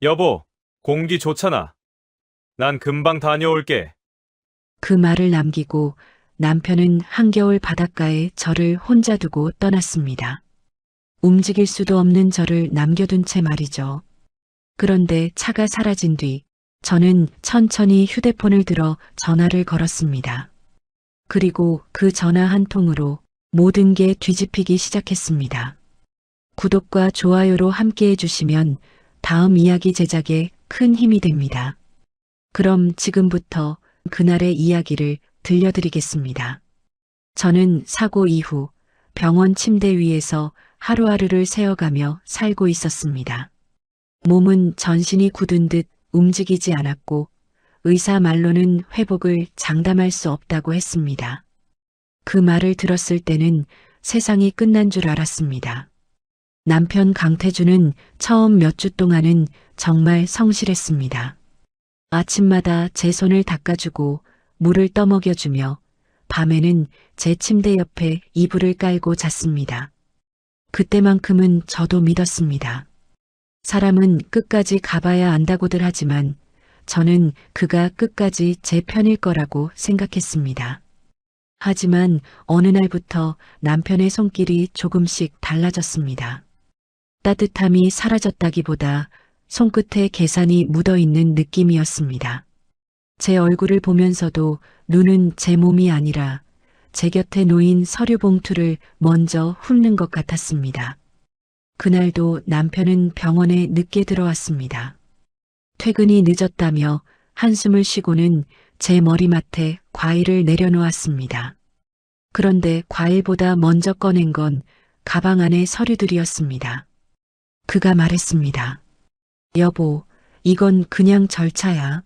여보, 공기 좋잖아. 난 금방 다녀올게. 그 말을 남기고 남편은 한겨울 바닷가에 저를 혼자 두고 떠났습니다. 움직일 수도 없는 저를 남겨둔 채 말이죠. 그런데 차가 사라진 뒤 저는 천천히 휴대폰을 들어 전화를 걸었습니다. 그리고 그 전화 한 통으로 모든 게 뒤집히기 시작했습니다. 구독과 좋아요로 함께 해주시면 다음 이야기 제작에 큰 힘이 됩니다. 그럼 지금부터 그날의 이야기를 들려드리겠습니다. 저는 사고 이후 병원 침대 위에서 하루하루를 새어가며 살고 있었습니다. 몸은 전신이 굳은 듯 움직이지 않았고 의사 말로는 회복을 장담할 수 없다고 했습니다. 그 말을 들었을 때는 세상이 끝난 줄 알았습니다. 남편 강태주는 처음 몇 주 동안은 정말 성실했습니다. 아침마다 제 손을 닦아주고 물을 떠먹여주며 밤에는 제 침대 옆에 이불을 깔고 잤습니다. 그때만큼은 저도 믿었습니다. 사람은 끝까지 가봐야 안다고들 하지만 저는 그가 끝까지 제 편일 거라고 생각했습니다. 하지만 어느 날부터 남편의 손길이 조금씩 달라졌습니다. 따뜻함이 사라졌다기보다 손끝에 계산이 묻어있는 느낌이었습니다. 제 얼굴을 보면서도 눈은 제 몸이 아니라 제 곁에 놓인 서류 봉투를 먼저 훑는 것 같았습니다. 그날도 남편은 병원에 늦게 들어왔습니다. 퇴근이 늦었다며 한숨을 쉬고는 제 머리맡에 과일을 내려놓았습니다. 그런데 과일보다 먼저 꺼낸 건 가방 안의 서류들이었습니다. 그가 말했습니다. 여보, 이건 그냥 절차야.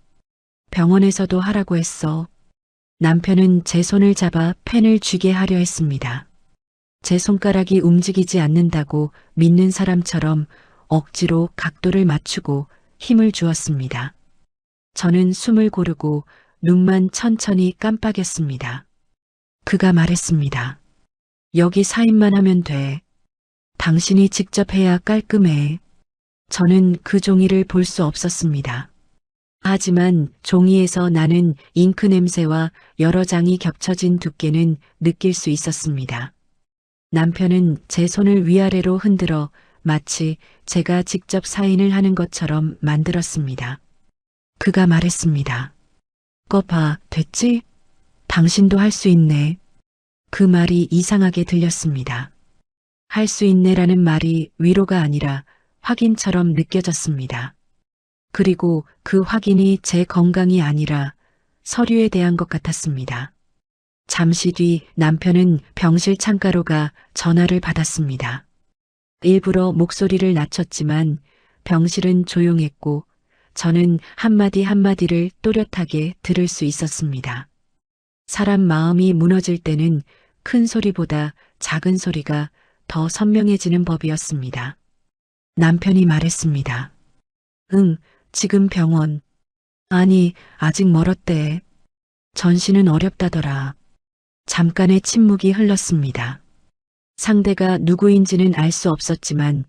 병원에서도 하라고 했어. 남편은 제 손을 잡아 펜을 쥐게 하려 했습니다. 제 손가락이 움직이지 않는다고 믿는 사람처럼 억지로 각도를 맞추고 힘을 주었습니다. 저는 숨을 고르고 눈만 천천히 깜빡였습니다. 그가 말했습니다. 여기 사인만 하면 돼. 당신이 직접 해야 깔끔해. 저는 그 종이를 볼 수 없었습니다. 하지만 종이에서 나는 잉크 냄새와 여러 장이 겹쳐진 두께는 느낄 수 있었습니다. 남편은 제 손을 위아래로 흔들어 마치 제가 직접 사인을 하는 것처럼 만들었습니다. 그가 말했습니다. 봐, 됐지? 당신도 할 수 있네. 그 말이 이상하게 들렸습니다. 할 수 있네라는 말이 위로가 아니라 확인처럼 느껴졌습니다. 그리고 그 확인이 제 건강이 아니라 서류에 대한 것 같았습니다. 잠시 뒤 남편은 병실 창가로 가 전화를 받았습니다. 일부러 목소리를 낮췄지만 병실은 조용했고 저는 한마디 한마디를 또렷하게 들을 수 있었습니다. 사람 마음이 무너질 때는 큰 소리보다 작은 소리가 더 선명해지는 법이었습니다. 남편이 말했습니다. 응, 지금 병원. 아니, 아직 멀었대. 전신은 어렵다더라. 잠깐의 침묵이 흘렀습니다. 상대가 누구인지는 알 수 없었지만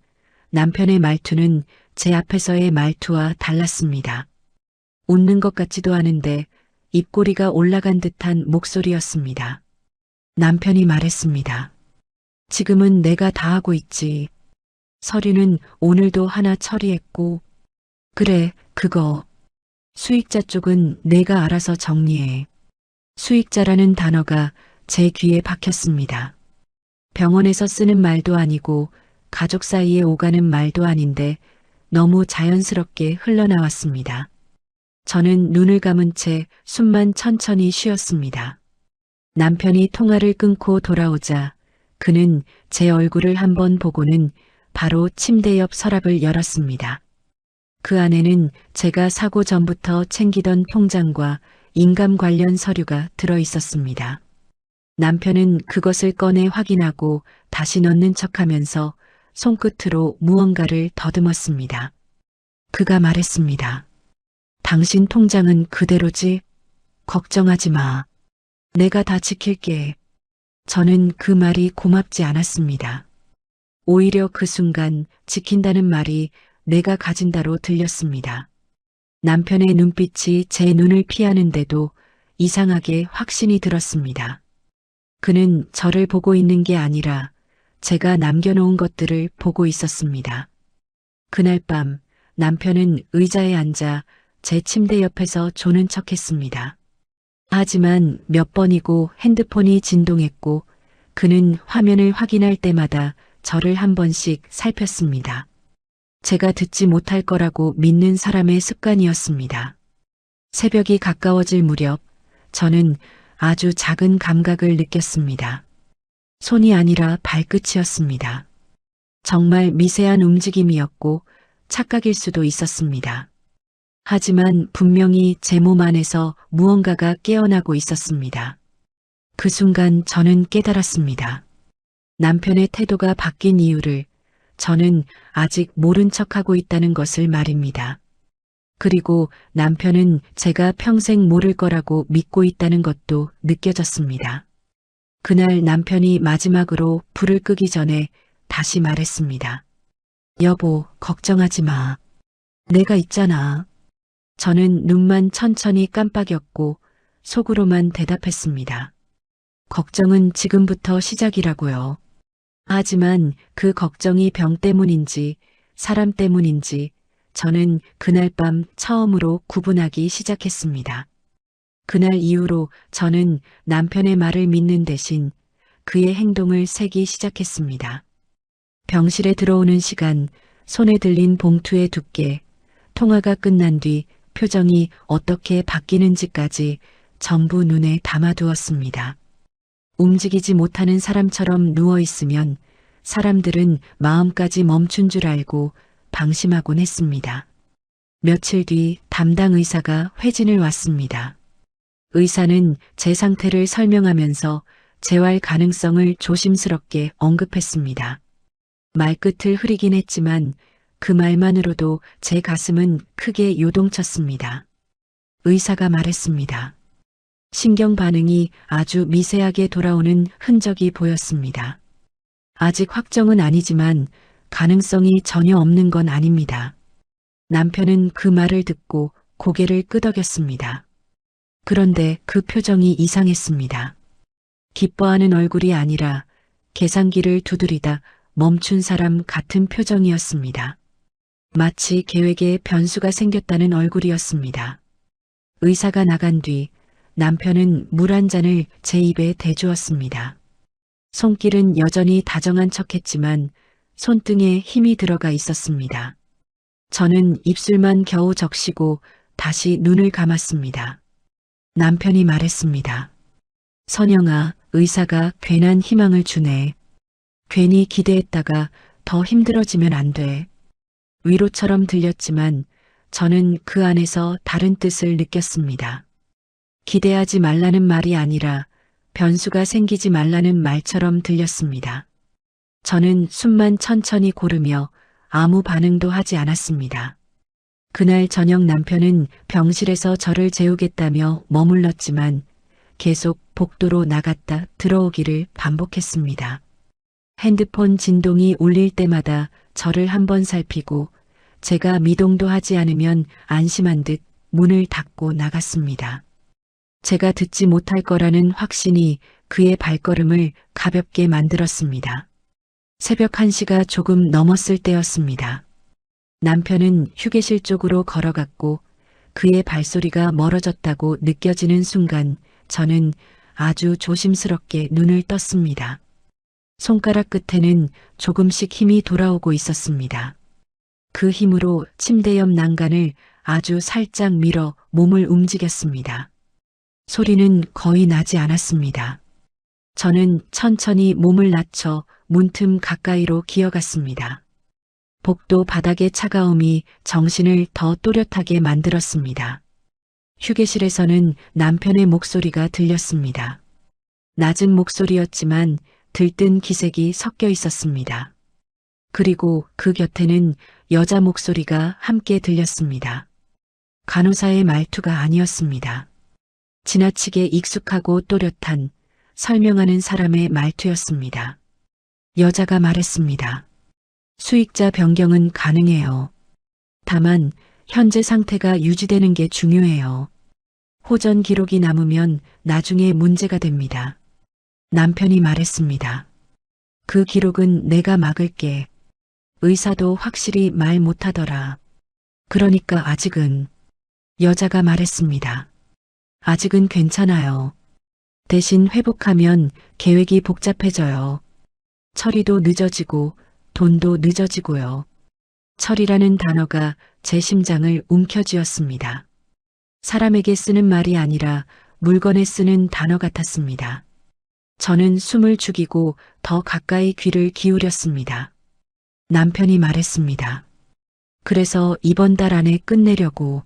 남편의 말투는 제 앞에서의 말투와 달랐습니다. 웃는 것 같지도 않은데 입꼬리가 올라간 듯한 목소리였습니다. 남편이 말했습니다. 지금은 내가 다 하고 있지. 서류는 오늘도 하나 처리했고, 그래, 그거. 수익자 쪽은 내가 알아서 정리해. 수익자라는 단어가 제 귀에 박혔습니다. 병원에서 쓰는 말도 아니고 가족 사이에 오가는 말도 아닌데 너무 자연스럽게 흘러나왔습니다. 저는 눈을 감은 채 숨만 천천히 쉬었습니다. 남편이 통화를 끊고 돌아오자 그는 제 얼굴을 한번 보고는 바로 침대 옆 서랍을 열었습니다. 그 안에는 제가 사고 전부터 챙기던 통장과 인감 관련 서류가 들어 있었습니다. 남편은 그것을 꺼내 확인하고 다시 넣는 척하면서 손끝으로 무언가를 더듬었습니다. 그가 말했습니다. 당신 통장은 그대로지? 걱정하지 마. 내가 다 지킬게. 저는 그 말이 고맙지 않았습니다. 오히려 그 순간 지킨다는 말이 내가 가진다로 들렸습니다. 남편의 눈빛이 제 눈을 피하는데도 이상하게 확신이 들었습니다. 그는 저를 보고 있는 게 아니라 제가 남겨놓은 것들을 보고 있었습니다. 그날 밤 남편은 의자에 앉아 제 침대 옆에서 조는 척했습니다. 하지만 몇 번이고 핸드폰이 진동했고 그는 화면을 확인할 때마다 저를 한 번씩 살폈습니다. 제가 듣지 못할 거라고 믿는 사람의 습관이었습니다. 새벽이 가까워질 무렵 저는 아주 작은 감각을 느꼈습니다. 손이 아니라 발끝이었습니다. 정말 미세한 움직임이었고 착각일 수도 있었습니다. 하지만 분명히 제 몸 안에서 무언가가 깨어나고 있었습니다. 그 순간 저는 깨달았습니다. 남편의 태도가 바뀐 이유를 저는 아직 모른 척하고 있다는 것을 말입니다. 그리고 남편은 제가 평생 모를 거라고 믿고 있다는 것도 느껴졌습니다. 그날 남편이 마지막으로 불을 끄기 전에 다시 말했습니다. 여보, 걱정하지 마. 내가 있잖아. 저는 눈만 천천히 깜빡였고 속으로만 대답했습니다. 걱정은 지금부터 시작이라고요. 하지만 그 걱정이 병 때문인지 사람 때문인지 저는 그날 밤 처음으로 구분하기 시작했습니다. 그날 이후로 저는 남편의 말을 믿는 대신 그의 행동을 세기 시작했습니다. 병실에 들어오는 시간, 손에 들린 봉투의 두께, 통화가 끝난 뒤 표정이 어떻게 바뀌는지까지 전부 눈에 담아두었습니다. 움직이지 못하는 사람처럼 누워있으면 사람들은 마음까지 멈춘 줄 알고 방심하곤 했습니다. 며칠 뒤 담당 의사가 회진을 왔습니다. 의사는 제 상태를 설명하면서 재활 가능성을 조심스럽게 언급했습니다. 말끝을 흐리긴 했지만 그 말만으로도 제 가슴은 크게 요동쳤습니다. 의사가 말했습니다. 신경 반응이 아주 미세하게 돌아오는 흔적이 보였습니다. 아직 확정은 아니지만 가능성이 전혀 없는 건 아닙니다. 남편은 그 말을 듣고 고개를 끄덕였습니다. 그런데 그 표정이 이상했습니다. 기뻐하는 얼굴이 아니라 계산기를 두드리다 멈춘 사람 같은 표정이었습니다. 마치 계획에 변수가 생겼다는 얼굴이었습니다. 의사가 나간 뒤 남편은 물 한 잔을 제 입에 대주었습니다. 손길은 여전히 다정한 척했지만 손등에 힘이 들어가 있었습니다. 저는 입술만 겨우 적시고 다시 눈을 감았습니다. 남편이 말했습니다. 선영아, 의사가 괜한 희망을 주네. 괜히 기대했다가 더 힘들어지면 안 돼. 위로처럼 들렸지만 저는 그 안에서 다른 뜻을 느꼈습니다. 기대하지 말라는 말이 아니라 변수가 생기지 말라는 말처럼 들렸습니다. 저는 숨만 천천히 고르며 아무 반응도 하지 않았습니다. 그날 저녁 남편은 병실에서 저를 재우겠다며 머물렀지만 계속 복도로 나갔다 들어오기를 반복했습니다. 핸드폰 진동이 울릴 때마다 저를 한번 살피고 제가 미동도 하지 않으면 안심한 듯 문을 닫고 나갔습니다. 제가 듣지 못할 거라는 확신이 그의 발걸음을 가볍게 만들었습니다. 새벽 1시가 조금 넘었을 때였습니다. 남편은 휴게실 쪽으로 걸어갔고 그의 발소리가 멀어졌다고 느껴지는 순간 저는 아주 조심스럽게 눈을 떴습니다. 손가락 끝에는 조금씩 힘이 돌아오고 있었습니다. 그 힘으로 침대 옆 난간을 아주 살짝 밀어 몸을 움직였습니다. 소리는 거의 나지 않았습니다. 저는 천천히 몸을 낮춰 문틈 가까이로 기어갔습니다. 복도 바닥의 차가움이 정신을 더 또렷하게 만들었습니다. 휴게실에서는 남편의 목소리가 들렸습니다. 낮은 목소리였지만 들뜬 기색이 섞여 있었습니다. 그리고 그 곁에는 여자 목소리가 함께 들렸습니다. 간호사의 말투가 아니었습니다. 지나치게 익숙하고 또렷한 설명하는 사람의 말투였습니다. 여자가 말했습니다. 수익자 변경은 가능해요. 다만 현재 상태가 유지되는 게 중요해요. 호전 기록이 남으면 나중에 문제가 됩니다. 남편이 말했습니다. 그 기록은 내가 막을게. 의사도 확실히 말 못하더라. 그러니까 아직은. 여자가 말했습니다. 아직은 괜찮아요. 대신 회복하면 계획이 복잡해져요. 처리도 늦어지고 돈도 늦어지고요. 처리라는 단어가 제 심장을 움켜쥐었습니다. 사람에게 쓰는 말이 아니라 물건에 쓰는 단어 같았습니다. 저는 숨을 죽이고 더 가까이 귀를 기울였습니다. 남편이 말했습니다. 그래서 이번 달 안에 끝내려고.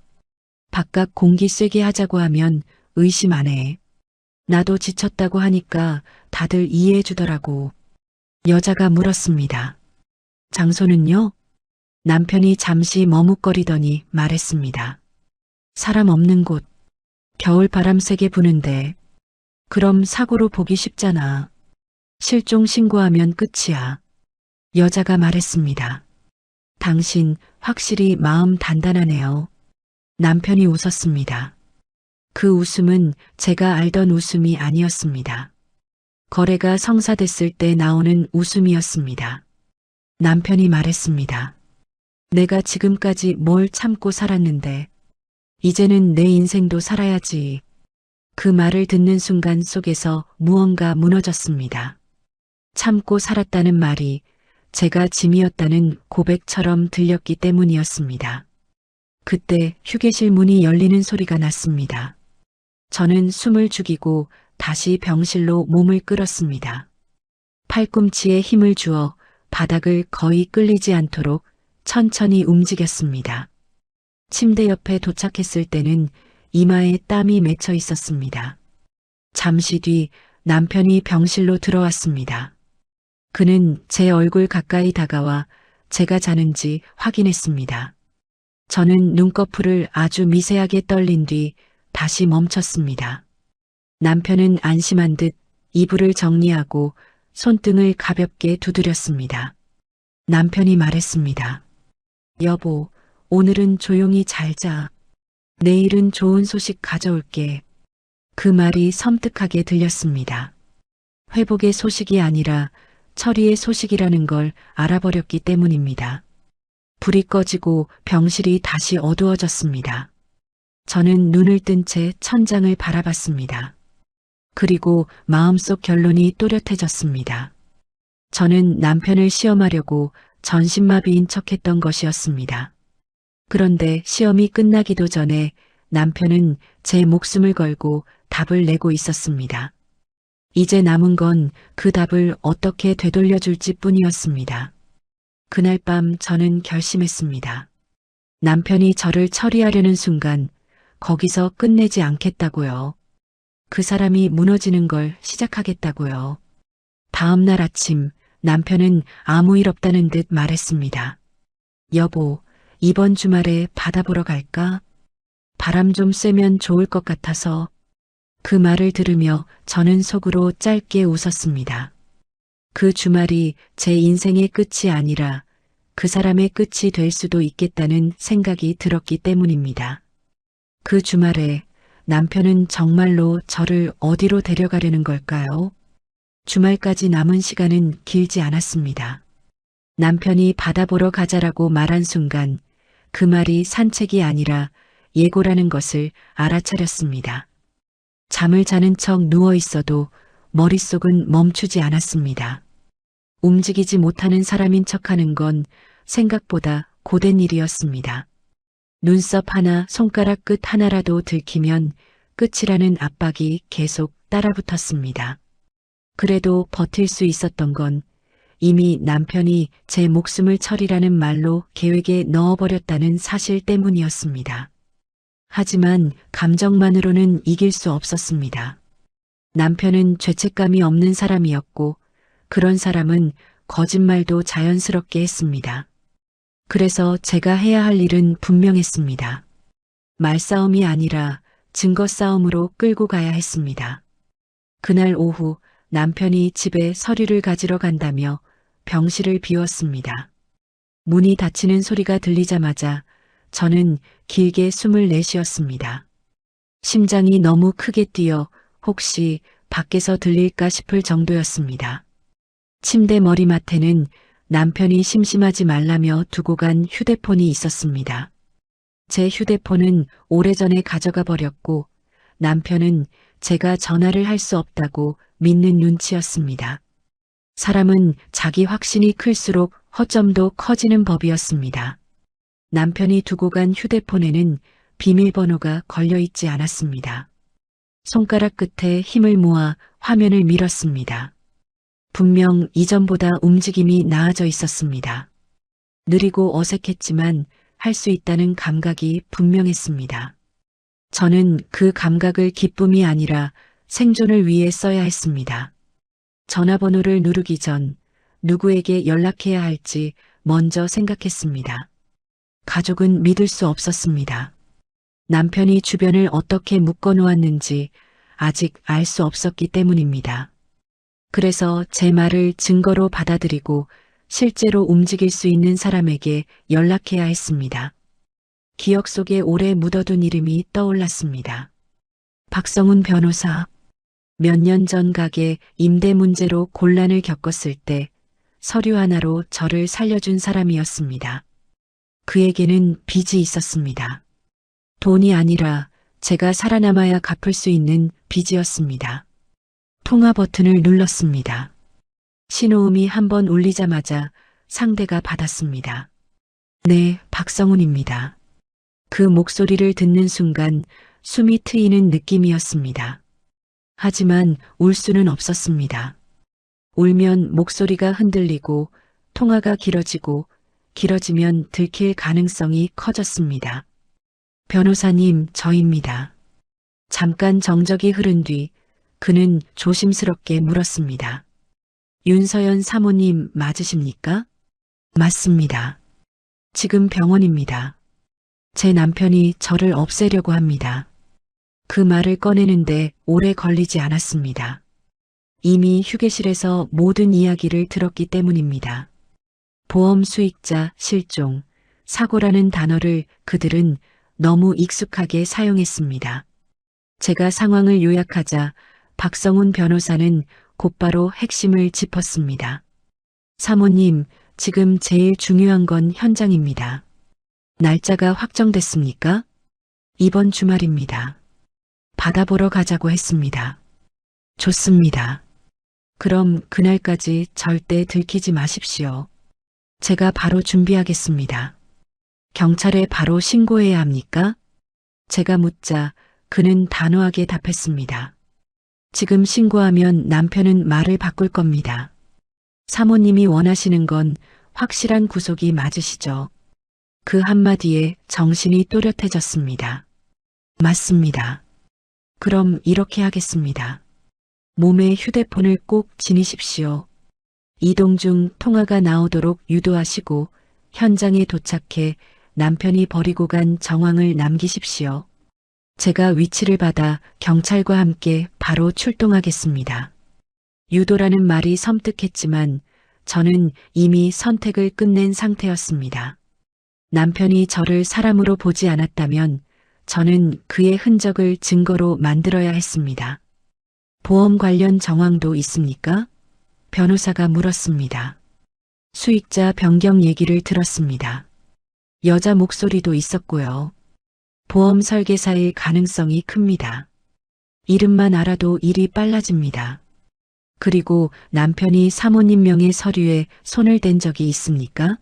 바깥 공기 쐬게 하자고 하면 의심 안 해. 나도 지쳤다고 하니까 다들 이해해 주더라고. 여자가 물었습니다. 장소는요? 남편이 잠시 머뭇거리더니 말했습니다. 사람 없는 곳. 겨울 바람 세게 부는데. 그럼 사고로 보기 쉽잖아. 실종 신고하면 끝이야. 여자가 말했습니다. 당신 확실히 마음 단단하네요. 남편이 웃었습니다. 그 웃음은 제가 알던 웃음이 아니었습니다. 거래가 성사됐을 때 나오는 웃음이었습니다. 남편이 말했습니다. 내가 지금까지 뭘 참고 살았는데 이제는 내 인생도 살아야지. 그 말을 듣는 순간 속에서 무언가 무너졌습니다. 참고 살았다는 말이 제가 짐이었다는 고백처럼 들렸기 때문이었습니다. 그때 휴게실 문이 열리는 소리가 났습니다. 저는 숨을 죽이고 다시 병실로 몸을 끌었습니다. 팔꿈치에 힘을 주어 바닥을 거의 끌리지 않도록 천천히 움직였습니다. 침대 옆에 도착했을 때는 이마에 땀이 맺혀 있었습니다. 잠시 뒤 남편이 병실로 들어왔습니다. 그는 제 얼굴 가까이 다가와 제가 자는지 확인했습니다. 저는 눈꺼풀을 아주 미세하게 떨린 뒤 다시 멈췄습니다. 남편은 안심한 듯 이불을 정리하고 손등을 가볍게 두드렸습니다. 남편이 말했습니다. 여보, 오늘은 조용히 잘 자. 내일은 좋은 소식 가져올게. 그 말이 섬뜩하게 들렸습니다. 회복의 소식이 아니라 처리의 소식이라는 걸 알아버렸기 때문입니다. 불이 꺼지고 병실이 다시 어두워졌습니다. 저는 눈을 뜬 채 천장을 바라봤습니다. 그리고 마음속 결론이 또렷해졌습니다. 저는 남편을 시험하려고 전신마비인 척했던 것이었습니다. 그런데 시험이 끝나기도 전에 남편은 제 목숨을 걸고 답을 내고 있었습니다. 이제 남은 건 그 답을 어떻게 되돌려줄지 뿐이었습니다. 그날 밤 저는 결심했습니다. 남편이 저를 처리하려는 순간 거기서 끝내지 않겠다고요. 그 사람이 무너지는 걸 시작하겠다고요. 다음 날 아침 남편은 아무 일 없다는 듯 말했습니다. 여보, 이번 주말에 바다 보러 갈까? 바람 좀 쐬면 좋을 것 같아서. 그 말을 들으며 저는 속으로 짧게 웃었습니다. 그 주말이 제 인생의 끝이 아니라 그 사람의 끝이 될 수도 있겠다는 생각이 들었기 때문입니다. 그 주말에 남편은 정말로 저를 어디로 데려가려는 걸까요? 주말까지 남은 시간은 길지 않았습니다. 남편이 바다 보러 가자라고 말한 순간 그 말이 산책이 아니라 예고라는 것을 알아차렸습니다. 잠을 자는 척 누워 있어도 머릿속은 멈추지 않았습니다. 움직이지 못하는 사람인 척하는 건 생각보다 고된 일이었습니다. 눈썹 하나, 손가락 끝 하나라도 들키면 끝이라는 압박이 계속 따라붙었습니다. 그래도 버틸 수 있었던 건 이미 남편이 제 목숨을 처리라는 말로 계획에 넣어버렸다는 사실 때문이었습니다. 하지만 감정만으로는 이길 수 없었습니다. 남편은 죄책감이 없는 사람이었고 그런 사람은 거짓말도 자연스럽게 했습니다. 그래서 제가 해야 할 일은 분명했습니다. 말싸움이 아니라 증거 싸움으로 끌고 가야 했습니다. 그날 오후 남편이 집에 서류를 가지러 간다며 병실을 비웠습니다. 문이 닫히는 소리가 들리자마자 저는 길게 숨을 내쉬었습니다. 심장이 너무 크게 뛰어 혹시 밖에서 들릴까 싶을 정도였습니다. 침대 머리맡에는 남편이 심심하지 말라며 두고 간 휴대폰이 있었습니다. 제 휴대폰은 오래전에 가져가 버렸고 남편은 제가 전화를 할 수 없다고 믿는 눈치였습니다. 사람은 자기 확신이 클수록 허점도 커지는 법이었습니다. 남편이 두고 간 휴대폰에는 비밀번호가 걸려 있지 않았습니다. 손가락 끝에 힘을 모아 화면을 밀었습니다. 분명 이전보다 움직임이 나아져 있었습니다. 느리고 어색했지만 할 수 있다는 감각이 분명했습니다. 저는 그 감각을 기쁨이 아니라 생존을 위해 써야 했습니다. 전화번호를 누르기 전 누구에게 연락해야 할지 먼저 생각했습니다. 가족은 믿을 수 없었습니다. 남편이 주변을 어떻게 묶어놓았는지 아직 알 수 없었기 때문입니다. 그래서 제 말을 증거로 받아들이고 실제로 움직일 수 있는 사람에게 연락해야 했습니다. 기억 속에 오래 묻어둔 이름이 떠올랐습니다. 박성훈 변호사. 몇 년 전 가게 임대 문제로 곤란을 겪었을 때 서류 하나로 저를 살려준 사람이었습니다. 그에게는 빚이 있었습니다. 돈이 아니라 제가 살아남아야 갚을 수 있는 빚이었습니다. 통화 버튼을 눌렀습니다. 신호음이 한번 울리자마자 상대가 받았습니다. 네, 박성훈입니다. 그 목소리를 듣는 순간 숨이 트이는 느낌이었습니다. 하지만 울 수는 없었습니다. 울면 목소리가 흔들리고 통화가 길어지면 들킬 가능성이 커졌습니다. 변호사님, 저입니다. 잠깐 정적이 흐른 뒤 그는 조심스럽게 물었습니다. 윤서연 사모님 맞으십니까? 맞습니다. 지금 병원입니다. 제 남편이 저를 없애려고 합니다. 그 말을 꺼내는데 오래 걸리지 않았습니다. 이미 휴게실에서 모든 이야기를 들었기 때문입니다. 보험 수익자, 실종, 사고라는 단어를 그들은 너무 익숙하게 사용했습니다. 제가 상황을 요약하자 박성훈 변호사는 곧바로 핵심을 짚었습니다. 사모님, 지금 제일 중요한 건 현장입니다. 날짜가 확정됐습니까? 이번 주말입니다. 바다 보러 가자고 했습니다. 좋습니다. 그럼 그날까지 절대 들키지 마십시오. 제가 바로 준비하겠습니다. 경찰에 바로 신고해야 합니까? 제가 묻자 그는 단호하게 답했습니다. 지금 신고하면 남편은 말을 바꿀 겁니다. 사모님이 원하시는 건 확실한 구속이 맞으시죠? 그 한마디에 정신이 또렷해졌습니다. 맞습니다. 그럼 이렇게 하겠습니다. 몸에 휴대폰을 꼭 지니십시오. 이동 중 통화가 나오도록 유도하시고 현장에 도착해 남편이 버리고 간 정황을 남기십시오. 제가 위치를 받아 경찰과 함께 바로 출동하겠습니다. 유도라는 말이 섬뜩했지만 저는 이미 선택을 끝낸 상태였습니다. 남편이 저를 사람으로 보지 않았다면 저는 그의 흔적을 증거로 만들어야 했습니다. 보험 관련 정황도 있습니까? 변호사가 물었습니다. 수익자 변경 얘기를 들었습니다. 여자 목소리도 있었고요. 보험 설계사일 가능성이 큽니다. 이름만 알아도 일이 빨라집니다. 그리고 남편이 사모님 명의 서류에 손을 댄 적이 있습니까?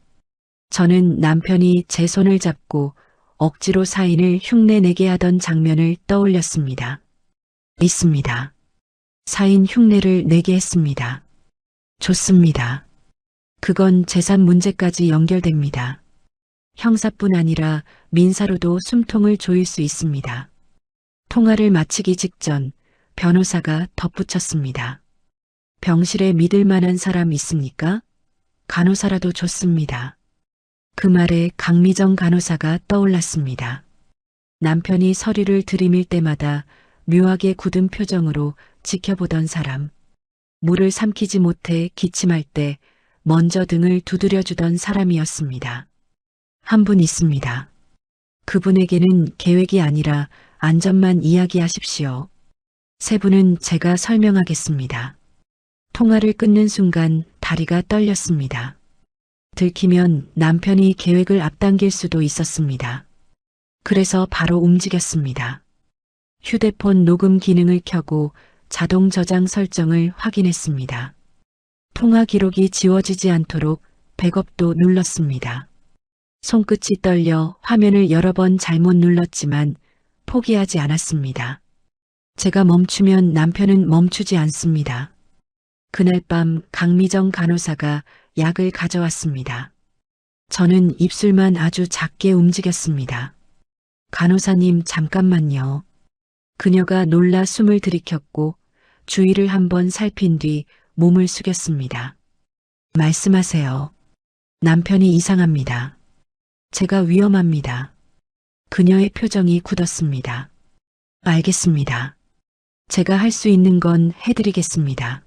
저는 남편이 제 손을 잡고 억지로 사인을 흉내내게 하던 장면을 떠올렸습니다. 있습니다. 사인 흉내를 내게 했습니다. 좋습니다. 그건 재산 문제까지 연결됩니다. 형사뿐 아니라 민사로도 숨통을 조일 수 있습니다. 통화를 마치기 직전 변호사가 덧붙였습니다. 병실에 믿을 만한 사람 있습니까? 간호사라도 좋습니다. 그 말에 강미정 간호사가 떠올랐습니다. 남편이 서류를 들이밀 때마다 묘하게 굳은 표정으로 지켜보던 사람. 물을 삼키지 못해 기침할 때 먼저 등을 두드려주던 사람이었습니다. 한 분 있습니다. 그분에게는 계획이 아니라 안전만 이야기하십시오. 세부는 제가 설명하겠습니다. 통화를 끊는 순간 다리가 떨렸습니다. 들키면 남편이 계획을 앞당길 수도 있었습니다. 그래서 바로 움직였습니다. 휴대폰 녹음 기능을 켜고 자동 저장 설정을 확인했습니다. 통화 기록이 지워지지 않도록 백업도 눌렀습니다. 손끝이 떨려 화면을 여러 번 잘못 눌렀지만 포기하지 않았습니다. 제가 멈추면 남편은 멈추지 않습니다. 그날 밤 강미정 간호사가 약을 가져왔습니다. 저는 입술만 아주 작게 움직였습니다. 간호사님 잠깐만요. 그녀가 놀라 숨을 들이켰고 주위를 한번 살핀 뒤 몸을 숙였습니다. 말씀하세요. 남편이 이상합니다. 제가 위험합니다. 그녀의 표정이 굳었습니다. 알겠습니다. 제가 할 수 있는 건 해드리겠습니다.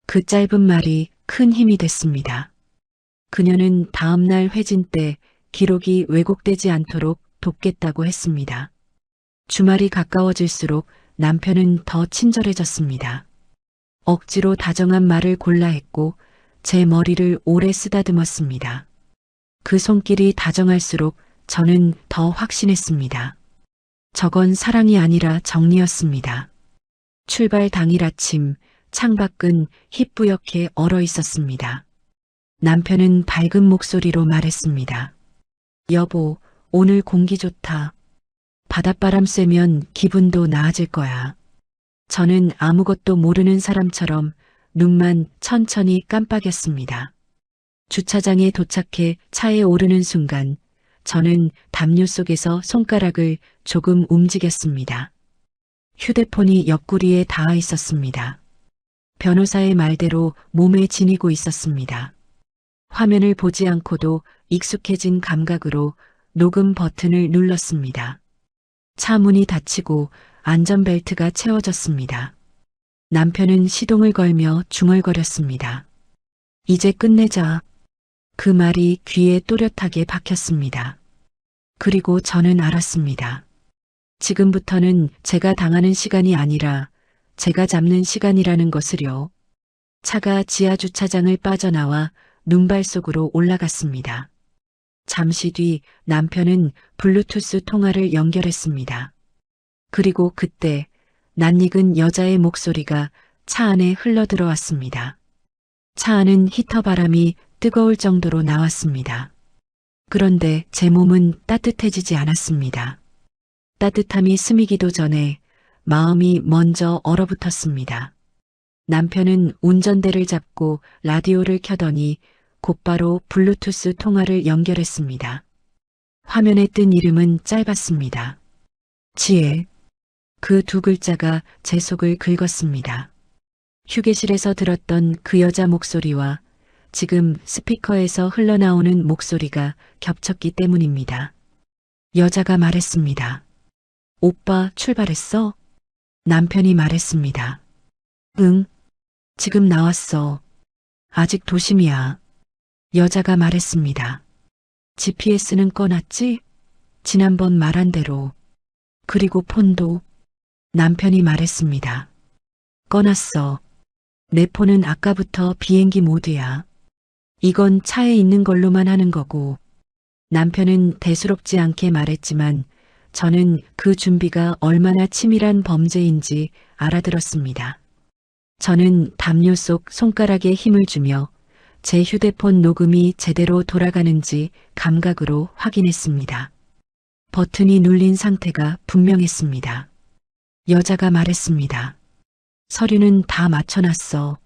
그 짧은 말이 큰 힘이 됐습니다. 그녀는 다음날 회진 때 기록이 왜곡되지 않도록 돕겠다고 했습니다. 주말이 가까워질수록 남편은 더 친절해졌습니다. 억지로 다정한 말을 골라 했고 제 머리를 오래 쓰다듬었습니다. 그 손길이 다정할수록 저는 더 확신했습니다. 저건 사랑이 아니라 정리였습니다. 출발 당일 아침 창밖은 희뿌옇게 얼어 있었습니다. 남편은 밝은 목소리로 말했습니다. 여보, 오늘 공기 좋다. 바닷바람 쐬면 기분도 나아질 거야. 저는 아무것도 모르는 사람처럼 눈만 천천히 깜빡였습니다. 주차장에 도착해 차에 오르는 순간 저는 담요 속에서 손가락을 조금 움직였습니다. 휴대폰이 옆구리에 닿아 있었습니다. 변호사의 말대로 몸에 지니고 있었습니다. 화면을 보지 않고도 익숙해진 감각으로 녹음 버튼을 눌렀습니다. 차 문이 닫히고 안전벨트가 채워졌습니다. 남편은 시동을 걸며 중얼거렸습니다. 이제 끝내자. 그 말이 귀에 또렷하게 박혔습니다. 그리고 저는 알았습니다. 지금부터는 제가 당하는 시간이 아니라 제가 잡는 시간이라는 것을요. 차가 지하 주차장을 빠져나와 눈발 속으로 올라갔습니다. 잠시 뒤 남편은 블루투스 통화를 연결했습니다. 그리고 그때 낯익은 여자의 목소리가 차 안에 흘러들어왔습니다. 차 안은 히터 바람이 뜨거울 정도로 나왔습니다. 그런데 제 몸은 따뜻해지지 않았습니다. 따뜻함이 스미기도 전에 마음이 먼저 얼어붙었습니다. 남편은 운전대를 잡고 라디오를 켜더니 곧바로 블루투스 통화를 연결했습니다. 화면에 뜬 이름은 짧았습니다. 지혜. 그 두 글자가 제 속을 긁었습니다. 휴게실에서 들었던 그 여자 목소리와 지금 스피커에서 흘러나오는 목소리가 겹쳤기 때문입니다. 여자가 말했습니다. 오빠 출발했어? 남편이 말했습니다. 응, 지금 나왔어. 아직 도심이야. 여자가 말했습니다. GPS는 꺼놨지? 지난번 말한 대로. 그리고 폰도. 남편이 말했습니다. 꺼놨어. 내 폰은 아까부터 비행기 모드야. 이건 차에 있는 걸로만 하는 거고. 남편은 대수롭지 않게 말했지만 저는 그 준비가 얼마나 치밀한 범죄인지 알아들었습니다. 저는 담요 속 손가락에 힘을 주며 제 휴대폰 녹음이 제대로 돌아가는지 감각으로 확인했습니다. 버튼이 눌린 상태가 분명했습니다. 여자가 말했습니다. 서류는 다 맞춰놨어.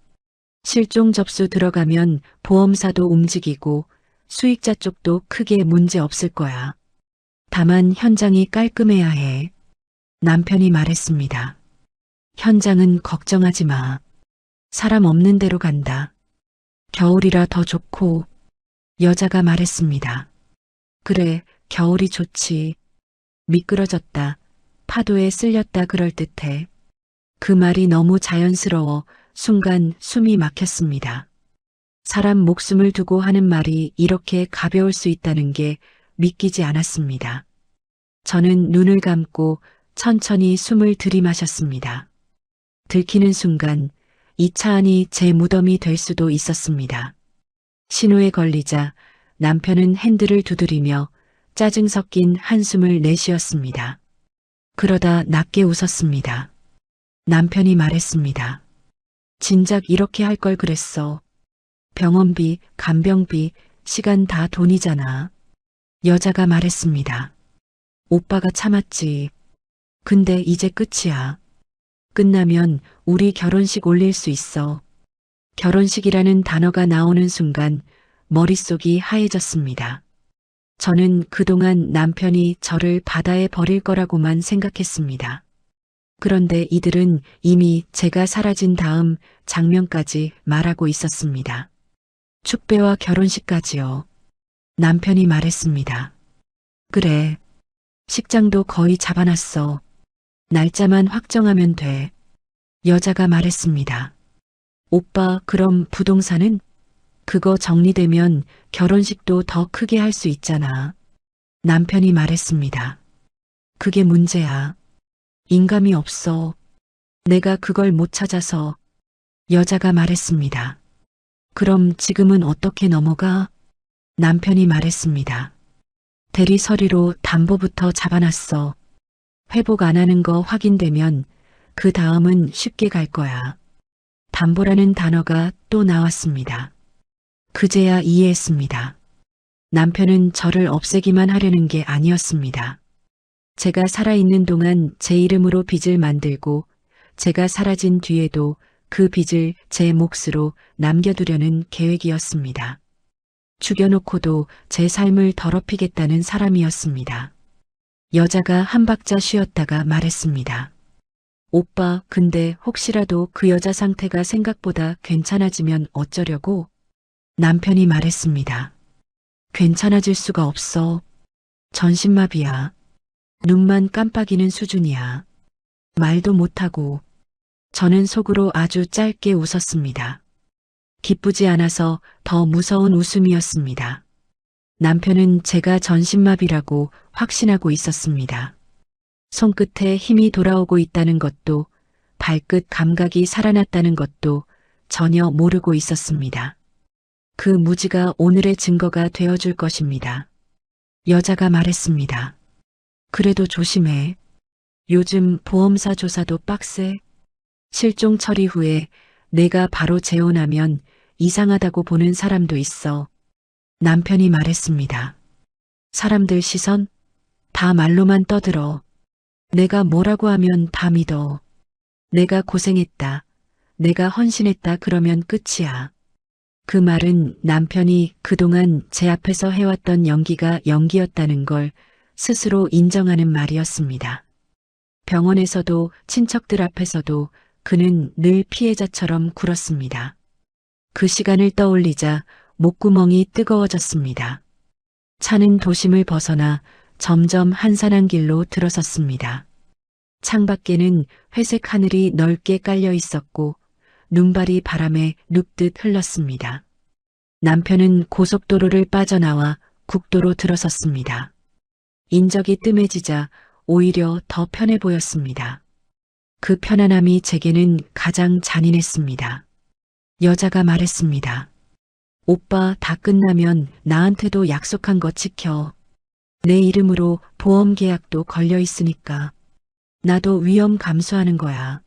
실종 접수 들어가면 보험사도 움직이고 수익자 쪽도 크게 문제 없을 거야. 다만 현장이 깔끔해야 해. 남편이 말했습니다. 현장은 걱정하지 마. 사람 없는 데로 간다. 겨울이라 더 좋고. 여자가 말했습니다. 그래, 겨울이 좋지. 미끄러졌다. 파도에 쓸렸다 그럴듯해. 그 말이 너무 자연스러워 순간 숨이 막혔습니다. 사람 목숨을 두고 하는 말이 이렇게 가벼울 수 있다는 게 믿기지 않았습니다. 저는 눈을 감고 천천히 숨을 들이마셨습니다. 들키는 순간 이 차 안이 제 무덤이 될 수도 있었습니다. 신호에 걸리자 남편은 핸들을 두드리며 짜증 섞인 한숨을 내쉬었습니다. 그러다 낮게 웃었습니다. 남편이 말했습니다. 진작 이렇게 할 걸 그랬어. 병원비, 간병비, 시간 다 돈이잖아. 여자가 말했습니다. 오빠가 참았지. 근데 이제 끝이야. 끝나면 우리 결혼식 올릴 수 있어. 결혼식이라는 단어가 나오는 순간 머릿속이 하얘졌습니다. 저는 그동안 남편이 저를 바다에 버릴 거라고만 생각했습니다. 그런데 이들은 이미 제가 사라진 다음 장면까지 말하고 있었습니다. 축배와 결혼식까지요. 남편이 말했습니다. 그래. 식장도 거의 잡아놨어. 날짜만 확정하면 돼. 여자가 말했습니다. 오빠, 그럼 부동산은? 그거 정리되면 결혼식도 더 크게 할 수 있잖아. 남편이 말했습니다. 그게 문제야. 인감이 없어. 내가 그걸 못 찾아서. 여자가 말했습니다. 그럼 지금은 어떻게 넘어가? 남편이 말했습니다. 대리 서류로 담보부터 잡아놨어. 회복 안 하는 거 확인되면 그 다음은 쉽게 갈 거야. 담보라는 단어가 또 나왔습니다. 그제야 이해했습니다. 남편은 저를 없애기만 하려는 게 아니었습니다. 제가 살아있는 동안 제 이름으로 빚을 만들고 제가 사라진 뒤에도 그 빚을 제 몫으로 남겨두려는 계획이었습니다. 죽여놓고도 제 삶을 더럽히겠다는 사람이었습니다. 여자가 한 박자 쉬었다가 말했습니다. 오빠, 근데 혹시라도 그 여자 상태가 생각보다 괜찮아지면 어쩌려고? 남편이 말했습니다. 괜찮아질 수가 없어. 전신마비야. 눈만 깜빡이는 수준이야. 말도 못하고. 저는 속으로 아주 짧게 웃었습니다. 기쁘지 않아서 더 무서운 웃음이었습니다. 남편은 제가 전신마비라고 확신하고 있었습니다. 손끝에 힘이 돌아오고 있다는 것도 발끝 감각이 살아났다는 것도 전혀 모르고 있었습니다. 그 무지가 오늘의 증거가 되어줄 것입니다. 여자가 말했습니다. 그래도 조심해. 요즘 보험사 조사도 빡세. 실종 처리 후에 내가 바로 재혼하면 이상하다고 보는 사람도 있어. 남편이 말했습니다. 사람들 시선? 다 말로만 떠들어. 내가 뭐라고 하면 다 믿어. 내가 고생했다. 내가 헌신했다 그러면 끝이야. 그 말은 남편이 그동안 제 앞에서 해왔던 연기가 연기였다는 걸 스스로 인정하는 말이었습니다. 병원에서도 친척들 앞에서도 그는 늘 피해자처럼 굴었습니다. 그 시간을 떠올리자 목구멍이 뜨거워졌습니다. 차는 도심을 벗어나 점점 한산한 길로 들어섰습니다. 창밖에는 회색 하늘이 넓게 깔려 있었고 눈발이 바람에 눕듯 흘렀습니다. 남편은 고속도로를 빠져나와 국도로 들어섰습니다. 인적이 뜸해지자 오히려 더 편해 보였습니다. 그 편안함이 제게는 가장 잔인했습니다. 여자가 말했습니다. 오빠, 다 끝나면 나한테도 약속한 거 지켜. 내 이름으로 보험 계약도 걸려 있으니까. 나도 위험 감수하는 거야.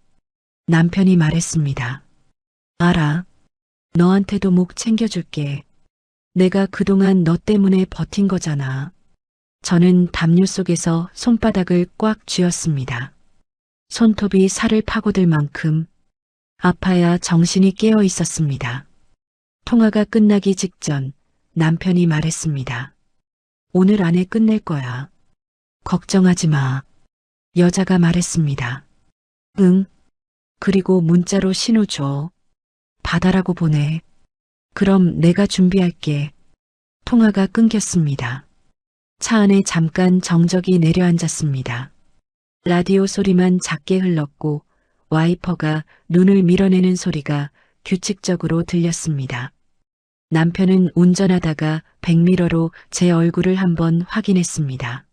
남편이 말했습니다. 알아. 너한테도 목 챙겨줄게. 내가 그동안 너 때문에 버틴 거잖아. 저는 담요 속에서 손바닥을 꽉 쥐었습니다. 손톱이 살을 파고들 만큼 아파야 정신이 깨어 있었습니다. 통화가 끝나기 직전 남편이 말했습니다. 오늘 안에 끝낼 거야. 걱정하지 마. 여자가 말했습니다. 응. 그리고 문자로 신호 줘. 받아라고 보내. 그럼 내가 준비할게. 통화가 끊겼습니다. 차 안에 잠깐 정적이 내려앉았습니다. 라디오 소리만 작게 흘렀고 와이퍼가 눈을 밀어내는 소리가 규칙적으로 들렸습니다. 남편은 운전하다가 백미러로 제 얼굴을 한번 확인했습니다.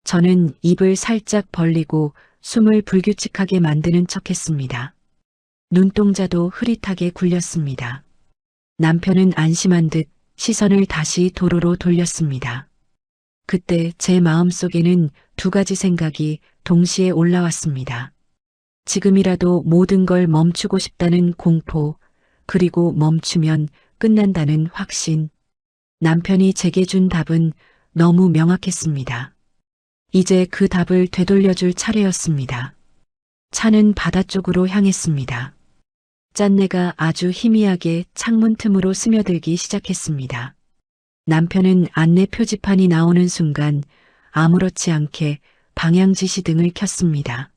저는 입을 살짝 벌리고 숨을 불규칙하게 만드는 척했습니다. 눈동자도 흐릿하게 굴렸습니다. 남편은 안심한 듯 시선을 다시 도로로 돌렸습니다. 그때 제 마음속에는 두 가지 생각이 동시에 올라왔습니다. 지금이라도 모든 걸 멈추고 싶다는 공포, 그리고 멈추면 끝난다는 확신. 남편이 제게 준 답은 너무 명확했습니다. 이제 그 답을 되돌려줄 차례였습니다. 차는 바다 쪽으로 향했습니다. 짠내가 아주 희미하게 창문 틈으로 스며들기 시작했습니다. 남편은 안내 표지판이 나오는 순간 아무렇지 않게 방향 지시등을 켰습니다.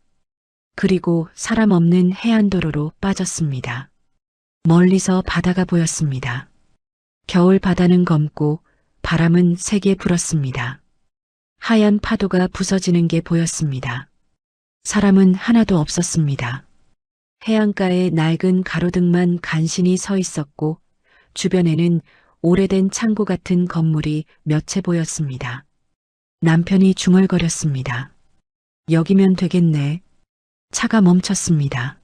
그리고 사람 없는 해안도로로 빠졌습니다. 멀리서 바다가 보였습니다. 겨울 바다는 검고 바람은 세게 불었습니다. 하얀 파도가 부서지는 게 보였습니다. 사람은 하나도 없었습니다. 해안가에 낡은 가로등만 간신히 서 있었고 주변에는 오래된 창고 같은 건물이 몇 채 보였습니다. 남편이 중얼거렸습니다. 여기면 되겠네. 차가 멈췄습니다.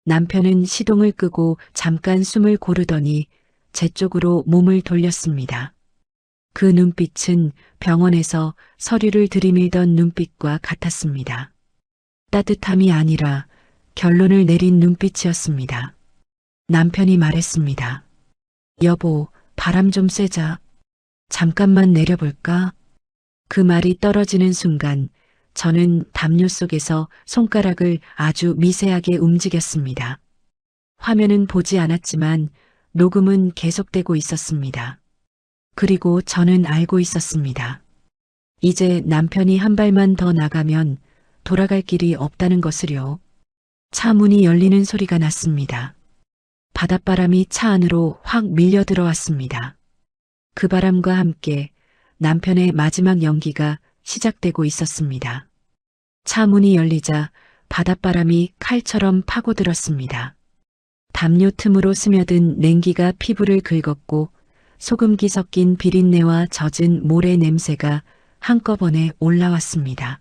남편은 시동을 끄고 잠깐 숨을 고르더니 제 쪽으로 몸을 돌렸습니다. 그 눈빛은 병원에서 서류를 들이밀던 눈빛과 같았습니다. 따뜻함이 아니라 결론을 내린 눈빛이었습니다. 남편이 말했습니다. 여보, 바람 좀 쐬자. 잠깐만 내려볼까? 그 말이 떨어지는 순간 저는 담요 속에서 손가락을 아주 미세하게 움직였습니다. 화면은 보지 않았지만 녹음은 계속되고 있었습니다. 그리고 저는 알고 있었습니다. 이제 남편이 한 발만 더 나가면 돌아갈 길이 없다는 것을요. 차 문이 열리는 소리가 났습니다. 바닷바람이 차 안으로 확 밀려 들어왔습니다. 그 바람과 함께 남편의 마지막 연기가 시작되고 있었습니다. 차 문이 열리자 바닷바람이 칼처럼 파고들었습니다. 담요 틈으로 스며든 냉기가 피부를 긁었고 소금기 섞인 비린내와 젖은 모래 냄새가 한꺼번에 올라왔습니다.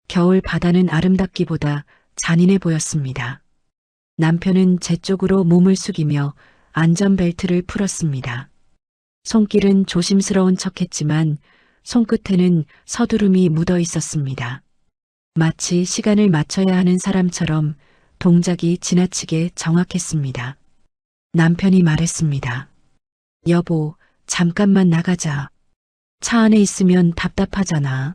겨울 바다는 아름답기보다 잔인해 보였습니다. 남편은 제 쪽으로 몸을 숙이며 안전벨트를 풀었습니다. 손길은 조심스러운 척했지만 손끝에는 서두름이 묻어 있었습니다. 마치 시간을 맞춰야 하는 사람처럼 동작이 지나치게 정확했습니다. 남편이 말했습니다. 여보, 잠깐만 나가자. 차 안에 있으면 답답하잖아.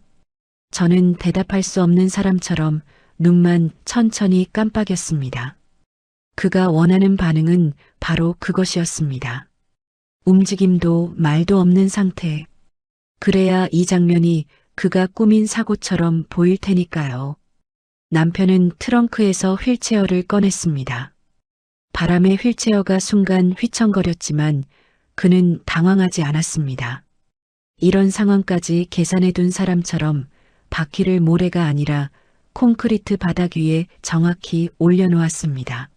저는 대답할 수 없는 사람처럼 눈만 천천히 깜빡였습니다. 그가 원하는 반응은 바로 그것이었습니다. 움직임도 말도 없는 상태. 그래야 이 장면이 그가 꾸민 사고처럼 보일 테니까요. 남편은 트렁크에서 휠체어를 꺼냈습니다. 바람에 휠체어가 순간 휘청거렸지만 그는 당황하지 않았습니다. 이런 상황까지 계산해둔 사람처럼 바퀴를 모래가 아니라 콘크리트 바닥 위에 정확히 올려놓았습니다.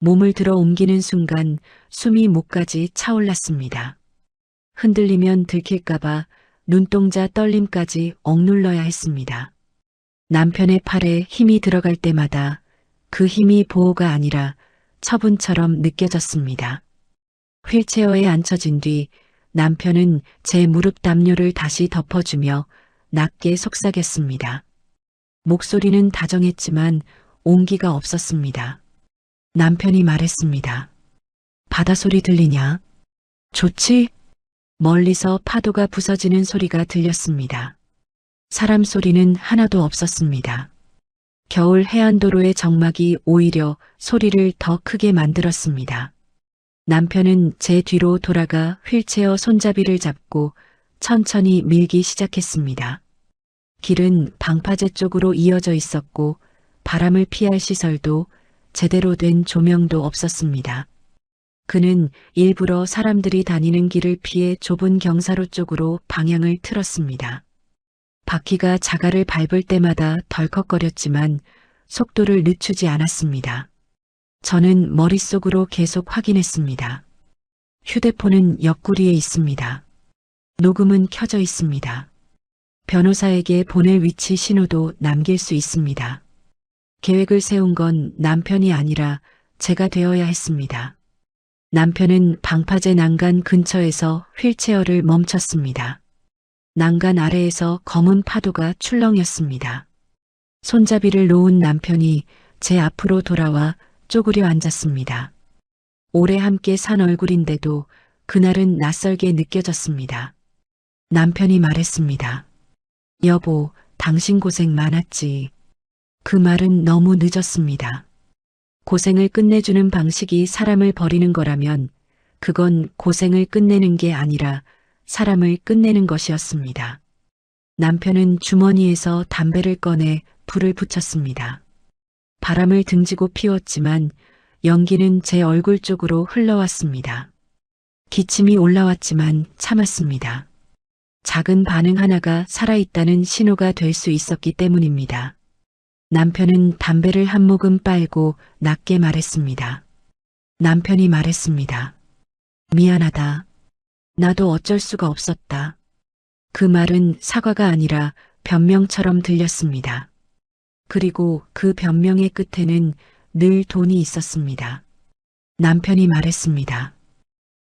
몸을 들어 옮기는 순간 숨이 목까지 차올랐습니다. 흔들리면 들킬까봐 눈동자 떨림까지 억눌러야 했습니다. 남편의 팔에 힘이 들어갈 때마다 그 힘이 보호가 아니라 처분처럼 느껴졌습니다. 휠체어에 앉혀진 뒤 남편은 제 무릎 담요를 다시 덮어주며 낮게 속삭였습니다. 목소리는 다정했지만 온기가 없었습니다. 남편이 말했습니다. 바다소리 들리냐? 좋지? 멀리서 파도가 부서지는 소리가 들렸습니다. 사람 소리는 하나도 없었습니다. 겨울 해안도로의 적막이 오히려 소리를 더 크게 만들었습니다. 남편은 제 뒤로 돌아가 휠체어 손잡이를 잡고 천천히 밀기 시작했습니다. 길은 방파제 쪽으로 이어져 있었고 바람을 피할 시설도 제대로 된 조명도 없었습니다. 그는 일부러 사람들이 다니는 길을 피해 좁은 경사로 쪽으로 방향을 틀었습니다. 바퀴가 자갈을 밟을 때마다 덜컥거렸지만 속도를 늦추지 않았습니다. 저는 머릿속으로 계속 확인했습니다. 휴대폰은 옆구리에 있습니다. 녹음은 켜져 있습니다. 변호사에게 보낼 위치 신호도 남길 수 있습니다. 계획을 세운 건 남편이 아니라 제가 되어야 했습니다. 남편은 방파제 난간 근처에서 휠체어를 멈췄습니다. 난간 아래에서 검은 파도가 출렁였습니다. 손잡이를 놓은 남편이 제 앞으로 돌아와 쪼그려 앉았습니다. 오래 함께 산 얼굴인데도 그날은 낯설게 느껴졌습니다. 남편이 말했습니다. 여보, 당신 고생 많았지. 그 말은 너무 늦었습니다. 고생을 끝내주는 방식이 사람을 버리는 거라면 그건 고생을 끝내는 게 아니라 사람을 끝내는 것이었습니다. 남편은 주머니에서 담배를 꺼내 불을 붙였습니다. 바람을 등지고 피웠지만 연기는 제 얼굴 쪽으로 흘러왔습니다. 기침이 올라왔지만 참았습니다. 작은 반응 하나가 살아있다는 신호가 될 수 있었기 때문입니다. 남편은 담배를 한 모금 빨고 낮게 말했습니다. 남편이 말했습니다. 미안하다. 나도 어쩔 수가 없었다. 그 말은 사과가 아니라 변명처럼 들렸습니다. 그리고 그 변명의 끝에는 늘 돈이 있었습니다. 남편이 말했습니다.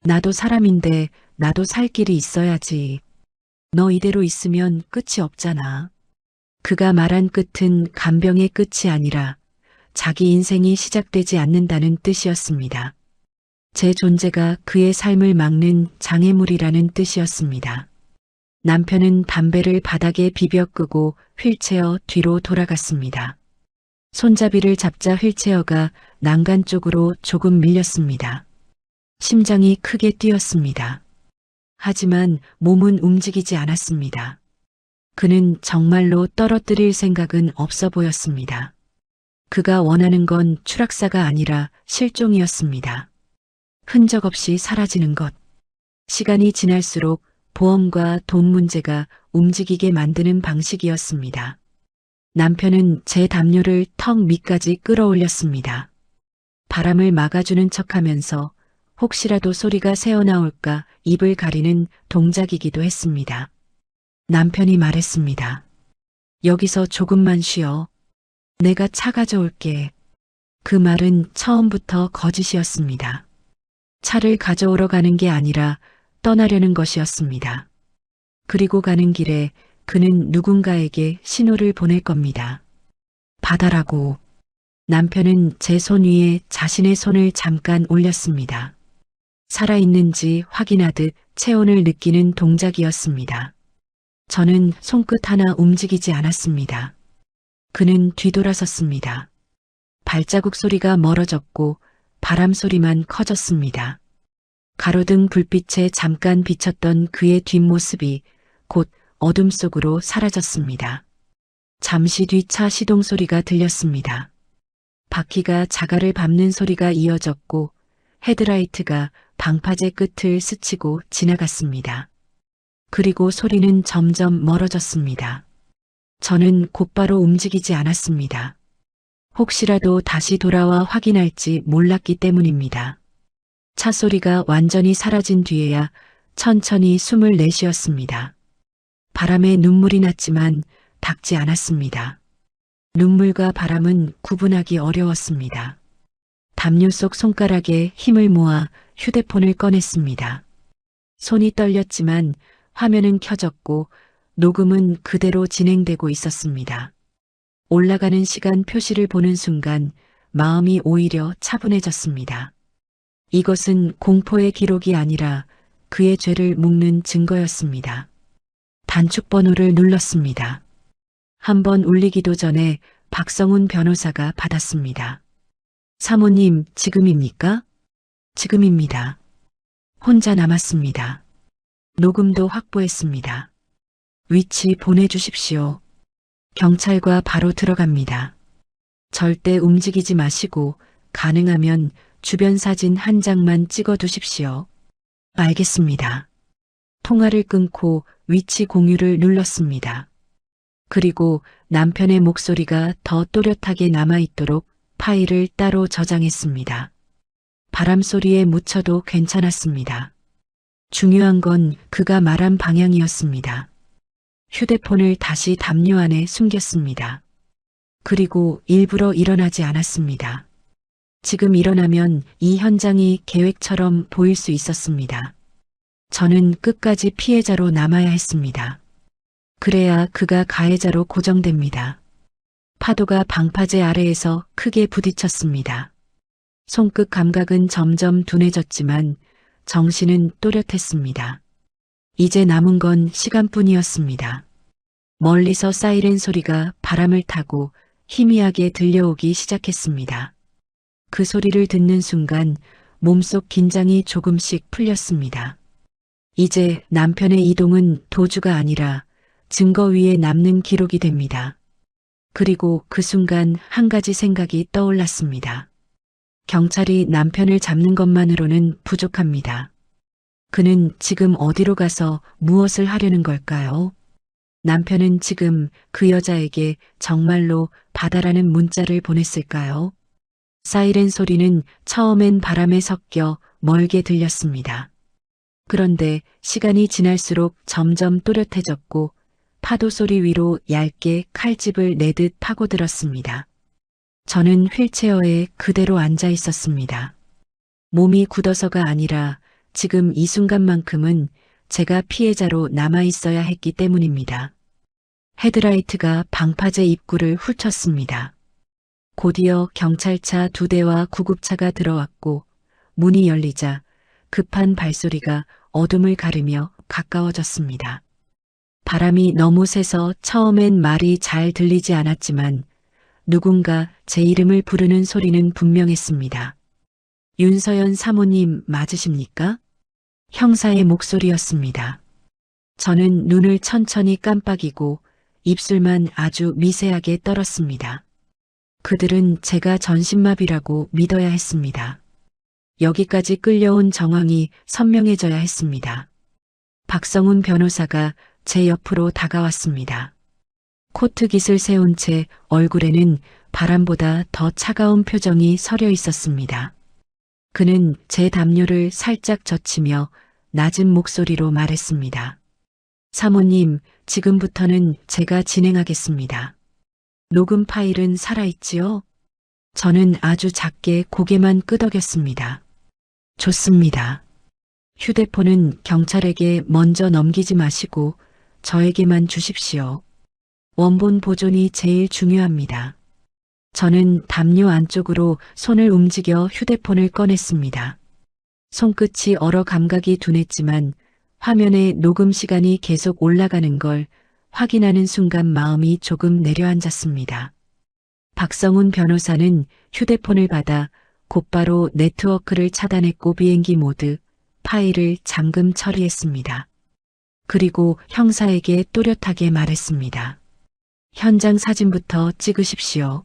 나도 사람인데 나도 살 길이 있어야지. 너 이대로 있으면 끝이 없잖아. 그가 말한 끝은 간병의 끝이 아니라 자기 인생이 시작되지 않는다는 뜻이었습니다. 제 존재가 그의 삶을 막는 장애물이라는 뜻이었습니다. 남편은 담배를 바닥에 비벼 끄고 휠체어 뒤로 돌아갔습니다. 손잡이를 잡자 휠체어가 난간 쪽으로 조금 밀렸습니다. 심장이 크게 뛰었습니다. 하지만 몸은 움직이지 않았습니다. 그는 정말로 떨어뜨릴 생각은 없어 보였습니다. 그가 원하는 건 추락사가 아니라 실종이었습니다. 흔적 없이 사라지는 것. 시간이 지날수록 보험과 돈 문제가 움직이게 만드는 방식이었습니다. 남편은 제 담요를 턱 밑까지 끌어올렸습니다. 바람을 막아주는 척하면서 혹시라도 소리가 새어나올까 입을 가리는 동작이기도 했습니다. 남편이 말했습니다. 여기서 조금만 쉬어. 내가 차 가져올게. 그 말은 처음부터 거짓이었습니다. 차를 가져오러 가는 게 아니라 떠나려는 것이었습니다. 그리고 가는 길에 그는 누군가에게 신호를 보낼 겁니다. 받아라고. 남편은 제 손 위에 자신의 손을 잠깐 올렸습니다. 살아있는지 확인하듯 체온을 느끼는 동작이었습니다. 저는 손끝 하나 움직이지 않았습니다. 그는 뒤돌아섰습니다. 발자국 소리가 멀어졌고 바람 소리만 커졌습니다. 가로등 불빛에 잠깐 비쳤던 그의 뒷모습이 곧 어둠 속으로 사라졌습니다. 잠시 뒤 차 시동 소리가 들렸습니다. 바퀴가 자갈을 밟는 소리가 이어졌고 헤드라이트가 방파제 끝을 스치고 지나갔습니다. 그리고 소리는 점점 멀어졌습니다. 저는 곧바로 움직이지 않았습니다. 혹시라도 다시 돌아와 확인할지 몰랐기 때문입니다. 차 소리가 완전히 사라진 뒤에야 천천히 숨을 내쉬었습니다. 바람에 눈물이 났지만 닿지 않았습니다. 눈물과 바람은 구분하기 어려웠습니다. 담요 속 손가락에 힘을 모아 휴대폰을 꺼냈습니다. 손이 떨렸지만 화면은 켜졌고 녹음은 그대로 진행되고 있었습니다. 올라가는 시간 표시를 보는 순간 마음이 오히려 차분해졌습니다. 이것은 공포의 기록이 아니라 그의 죄를 묻는 증거였습니다. 단축 번호를 눌렀습니다. 한 번 울리기도 전에 박성훈 변호사가 받았습니다. 사모님, 지금입니까? 지금입니다. 혼자 남았습니다. 녹음도 확보했습니다. 위치 보내주십시오. 경찰과 바로 들어갑니다. 절대 움직이지 마시고 가능하면 주변 사진 한 장만 찍어 두십시오. 알겠습니다. 통화를 끊고 위치 공유를 눌렀습니다. 그리고 남편의 목소리가 더 또렷하게 남아있도록 파일을 따로 저장했습니다. 바람 소리에 묻혀도 괜찮았습니다. 중요한 건 그가 말한 방향이었습니다. 휴대폰을 다시 담요 안에 숨겼습니다. 그리고 일부러 일어나지 않았습니다. 지금 일어나면 이 현장이 계획처럼 보일 수 있었습니다. 저는 끝까지 피해자로 남아야 했습니다. 그래야 그가 가해자로 고정됩니다. 파도가 방파제 아래에서 크게 부딪혔습니다. 손끝 감각은 점점 둔해졌지만 정신은 또렷했습니다. 이제 남은 건 시간뿐이었습니다. 멀리서 사이렌 소리가 바람을 타고 희미하게 들려오기 시작했습니다. 그 소리를 듣는 순간 몸속 긴장이 조금씩 풀렸습니다. 이제 남편의 이동은 도주가 아니라 증거 위에 남는 기록이 됩니다. 그리고 그 순간 한 가지 생각이 떠올랐습니다. 경찰이 남편을 잡는 것만으로는 부족합니다. 그는 지금 어디로 가서 무엇을 하려는 걸까요? 남편은 지금 그 여자에게 정말로 바다라는 문자를 보냈을까요? 사이렌 소리는 처음엔 바람에 섞여 멀게 들렸습니다. 그런데 시간이 지날수록 점점 또렷해졌고 파도 소리 위로 얇게 칼집을 내듯 파고들었습니다. 저는 휠체어에 그대로 앉아 있었습니다. 몸이 굳어서가 아니라 지금 이 순간만큼은 제가 피해자로 남아 있어야 했기 때문입니다. 헤드라이트가 방파제 입구를 훑었습니다. 곧이어 경찰차 2대와 구급차가 들어왔고 문이 열리자 급한 발소리가 어둠을 가르며 가까워졌습니다. 바람이 너무 세서 처음엔 말이 잘 들리지 않았지만 누군가 제 이름을 부르는 소리는 분명했습니다. 윤서연 사모님 맞으십니까? 형사의 목소리였습니다. 저는 눈을 천천히 깜빡이고 입술만 아주 미세하게 떨었습니다. 그들은 제가 전신마비라고 믿어야 했습니다. 여기까지 끌려온 정황이 선명해져야 했습니다. 박성훈 변호사가 제 옆으로 다가왔습니다. 코트깃을 세운 채 얼굴에는 바람보다 더 차가운 표정이 서려 있었습니다. 그는 제 담요를 살짝 젖히며 낮은 목소리로 말했습니다. 사모님, 지금부터는 제가 진행하겠습니다. 녹음 파일은 살아있지요? 저는 아주 작게 고개만 끄덕였습니다. 좋습니다. 휴대폰은 경찰에게 먼저 넘기지 마시고 저에게만 주십시오. 원본 보존이 제일 중요합니다. 저는 담요 안쪽으로 손을 움직여 휴대폰을 꺼냈습니다. 손끝이 얼어 감각이 둔했지만 화면에 녹음 시간이 계속 올라가는 걸 확인하는 순간 마음이 조금 내려앉았습니다. 박성훈 변호사는 휴대폰을 받아 곧바로 네트워크를 차단했고 비행기 모드 파일을 잠금 처리했습니다. 그리고 형사에게 또렷하게 말했습니다. 현장 사진부터 찍으십시오.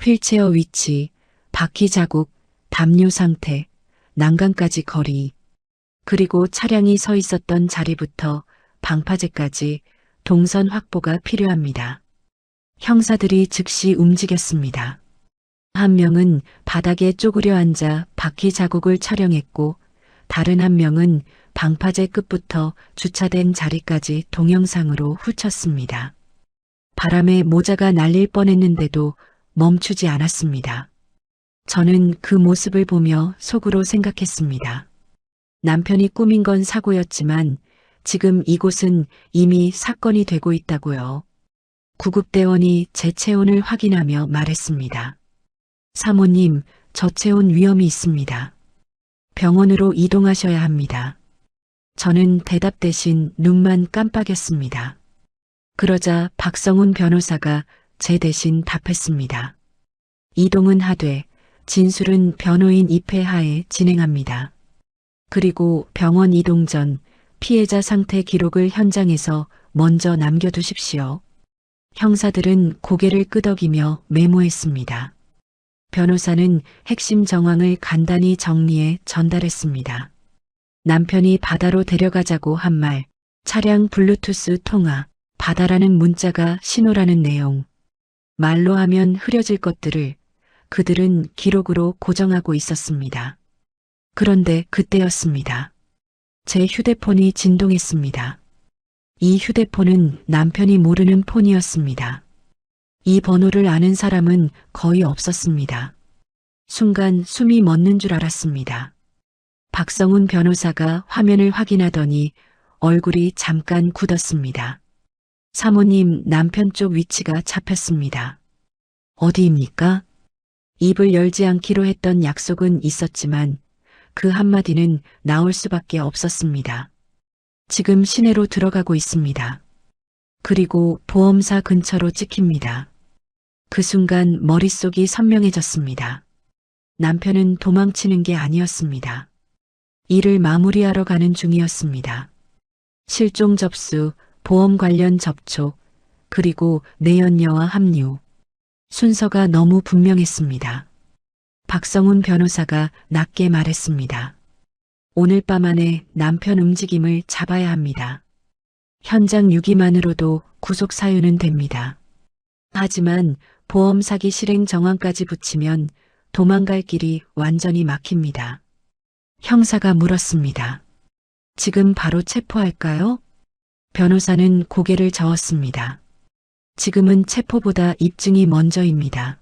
휠체어 위치, 바퀴 자국, 담요 상태, 난간까지 거리, 그리고 차량이 서 있었던 자리부터 방파제까지 동선 확보가 필요합니다. 형사들이 즉시 움직였습니다. 한 명은 바닥에 쪼그려 앉아 바퀴 자국을 촬영했고 다른 한 명은 방파제 끝부터 주차된 자리까지 동영상으로 훑었습니다. 바람에 모자가 날릴 뻔했는데도 멈추지 않았습니다. 저는 그 모습을 보며 속으로 생각했습니다. 남편이 꾸민 건 사고였지만 지금 이곳은 이미 사건이 되고 있다고요. 구급대원이 제 체온을 확인하며 말했습니다. 사모님, 저체온 위험이 있습니다. 병원으로 이동하셔야 합니다. 저는 대답 대신 눈만 깜빡였습니다. 그러자 박성훈 변호사가 제 대신 답했습니다. 이동은 하되 진술은 변호인 입회하에 진행합니다. 그리고 병원 이동 전 피해자 상태 기록을 현장에서 먼저 남겨두십시오. 형사들은 고개를 끄덕이며 메모했습니다. 변호사는 핵심 정황을 간단히 정리해 전달했습니다. 남편이 바다로 데려가자고 한 말, 차량 블루투스 통화, 바다라는 문자가 신호라는 내용. 말로 하면 흐려질 것들을 그들은 기록으로 고정하고 있었습니다. 그런데 그때였습니다. 제 휴대폰이 진동했습니다. 이 휴대폰은 남편이 모르는 폰이었습니다. 이 번호를 아는 사람은 거의 없었습니다. 순간 숨이 멎는 줄 알았습니다. 박성훈 변호사가 화면을 확인하더니 얼굴이 잠깐 굳었습니다. 사모님, 남편 쪽 위치가 잡혔습니다. 어디입니까? 입을 열지 않기로 했던 약속은 있었지만 그 한마디는 나올 수밖에 없었습니다. 지금 시내로 들어가고 있습니다. 그리고 보험사 근처로 찍힙니다. 그 순간 머릿속이 선명해졌습니다. 남편은 도망치는 게 아니었습니다. 일을 마무리하러 가는 중이었습니다. 실종 접수, 보험 관련 접촉, 그리고 내연녀와 합류. 순서가 너무 분명했습니다. 박성훈 변호사가 낮게 말했습니다. 오늘 밤 안에 남편 움직임을 잡아야 합니다. 현장 유기만으로도 구속 사유는 됩니다. 하지만 보험 사기 실행 정황까지 붙이면 도망갈 길이 완전히 막힙니다. 형사가 물었습니다. 지금 바로 체포할까요? 변호사는 고개를 저었습니다. 지금은 체포보다 입증이 먼저입니다.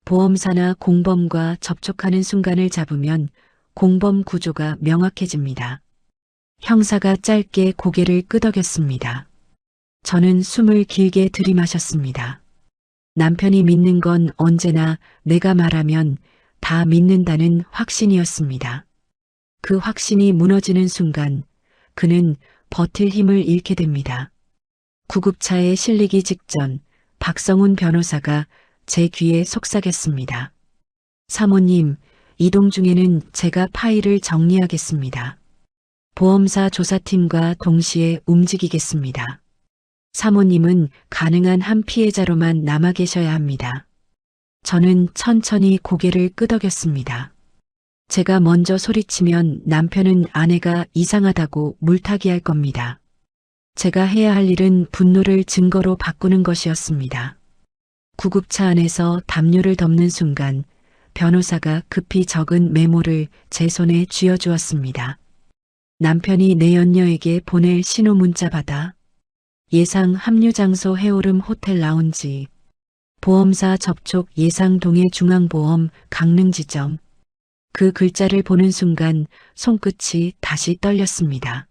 보험사나 공범과 접촉하는 순간을 잡으면 공범 구조가 명확해집니다. 형사가 짧게 고개를 끄덕였습니다. 저는 숨을 길게 들이마셨습니다. 남편이 믿는 건 언제나 내가 말하면 다 믿는다는 확신이었습니다. 그 확신이 무너지는 순간 그는 버틸 힘을 잃게 됩니다. 구급차에 실리기 직전 박성훈 변호사가 제 귀에 속삭였습니다. 사모님, 이동 중에는 제가 파일을 정리하겠습니다. 보험사 조사팀과 동시에 움직이겠습니다. 사모님은 가능한 한 피해자로만 남아 계셔야 합니다. 저는 천천히 고개를 끄덕였습니다. 제가 먼저 소리치면 남편은 아내가 이상하다고 물타기할 겁니다. 제가 해야 할 일은 분노를 증거로 바꾸는 것이었습니다. 구급차 안에서 담요를 덮는 순간 변호사가 급히 적은 메모를 제 손에 쥐어주었습니다. 남편이 내연녀에게 보낼 신호 문자 받아 예상 합류 장소 해오름 호텔 라운지, 보험사 접촉 예상 동해 중앙보험 강릉 지점. 그 글자를 보는 순간 손끝이 다시 떨렸습니다.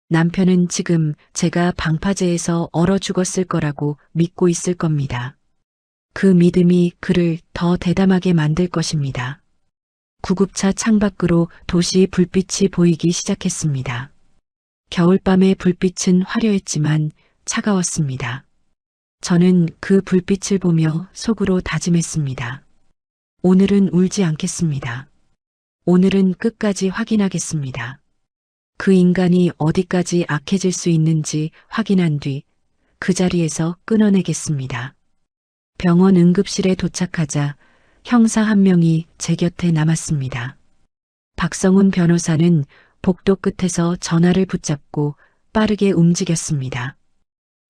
남편은 지금 제가 방파제에서 얼어 죽었을 거라고 믿고 있을 겁니다. 그 믿음이 그를 더 대담하게 만들 것입니다. 구급차 창밖으로 도시 불빛이 보이기 시작했습니다. 겨울밤의 불빛은 화려했지만 차가웠습니다. 저는 그 불빛을 보며 속으로 다짐했습니다. 오늘은 울지 않겠습니다. 오늘은 끝까지 확인하겠습니다. 그 인간이 어디까지 악해질 수 있는지 확인한 뒤 그 자리에서 끊어내겠습니다. 병원 응급실에 도착하자 형사 한 명이 제 곁에 남았습니다. 박성훈 변호사는 복도 끝에서 전화를 붙잡고 빠르게 움직였습니다.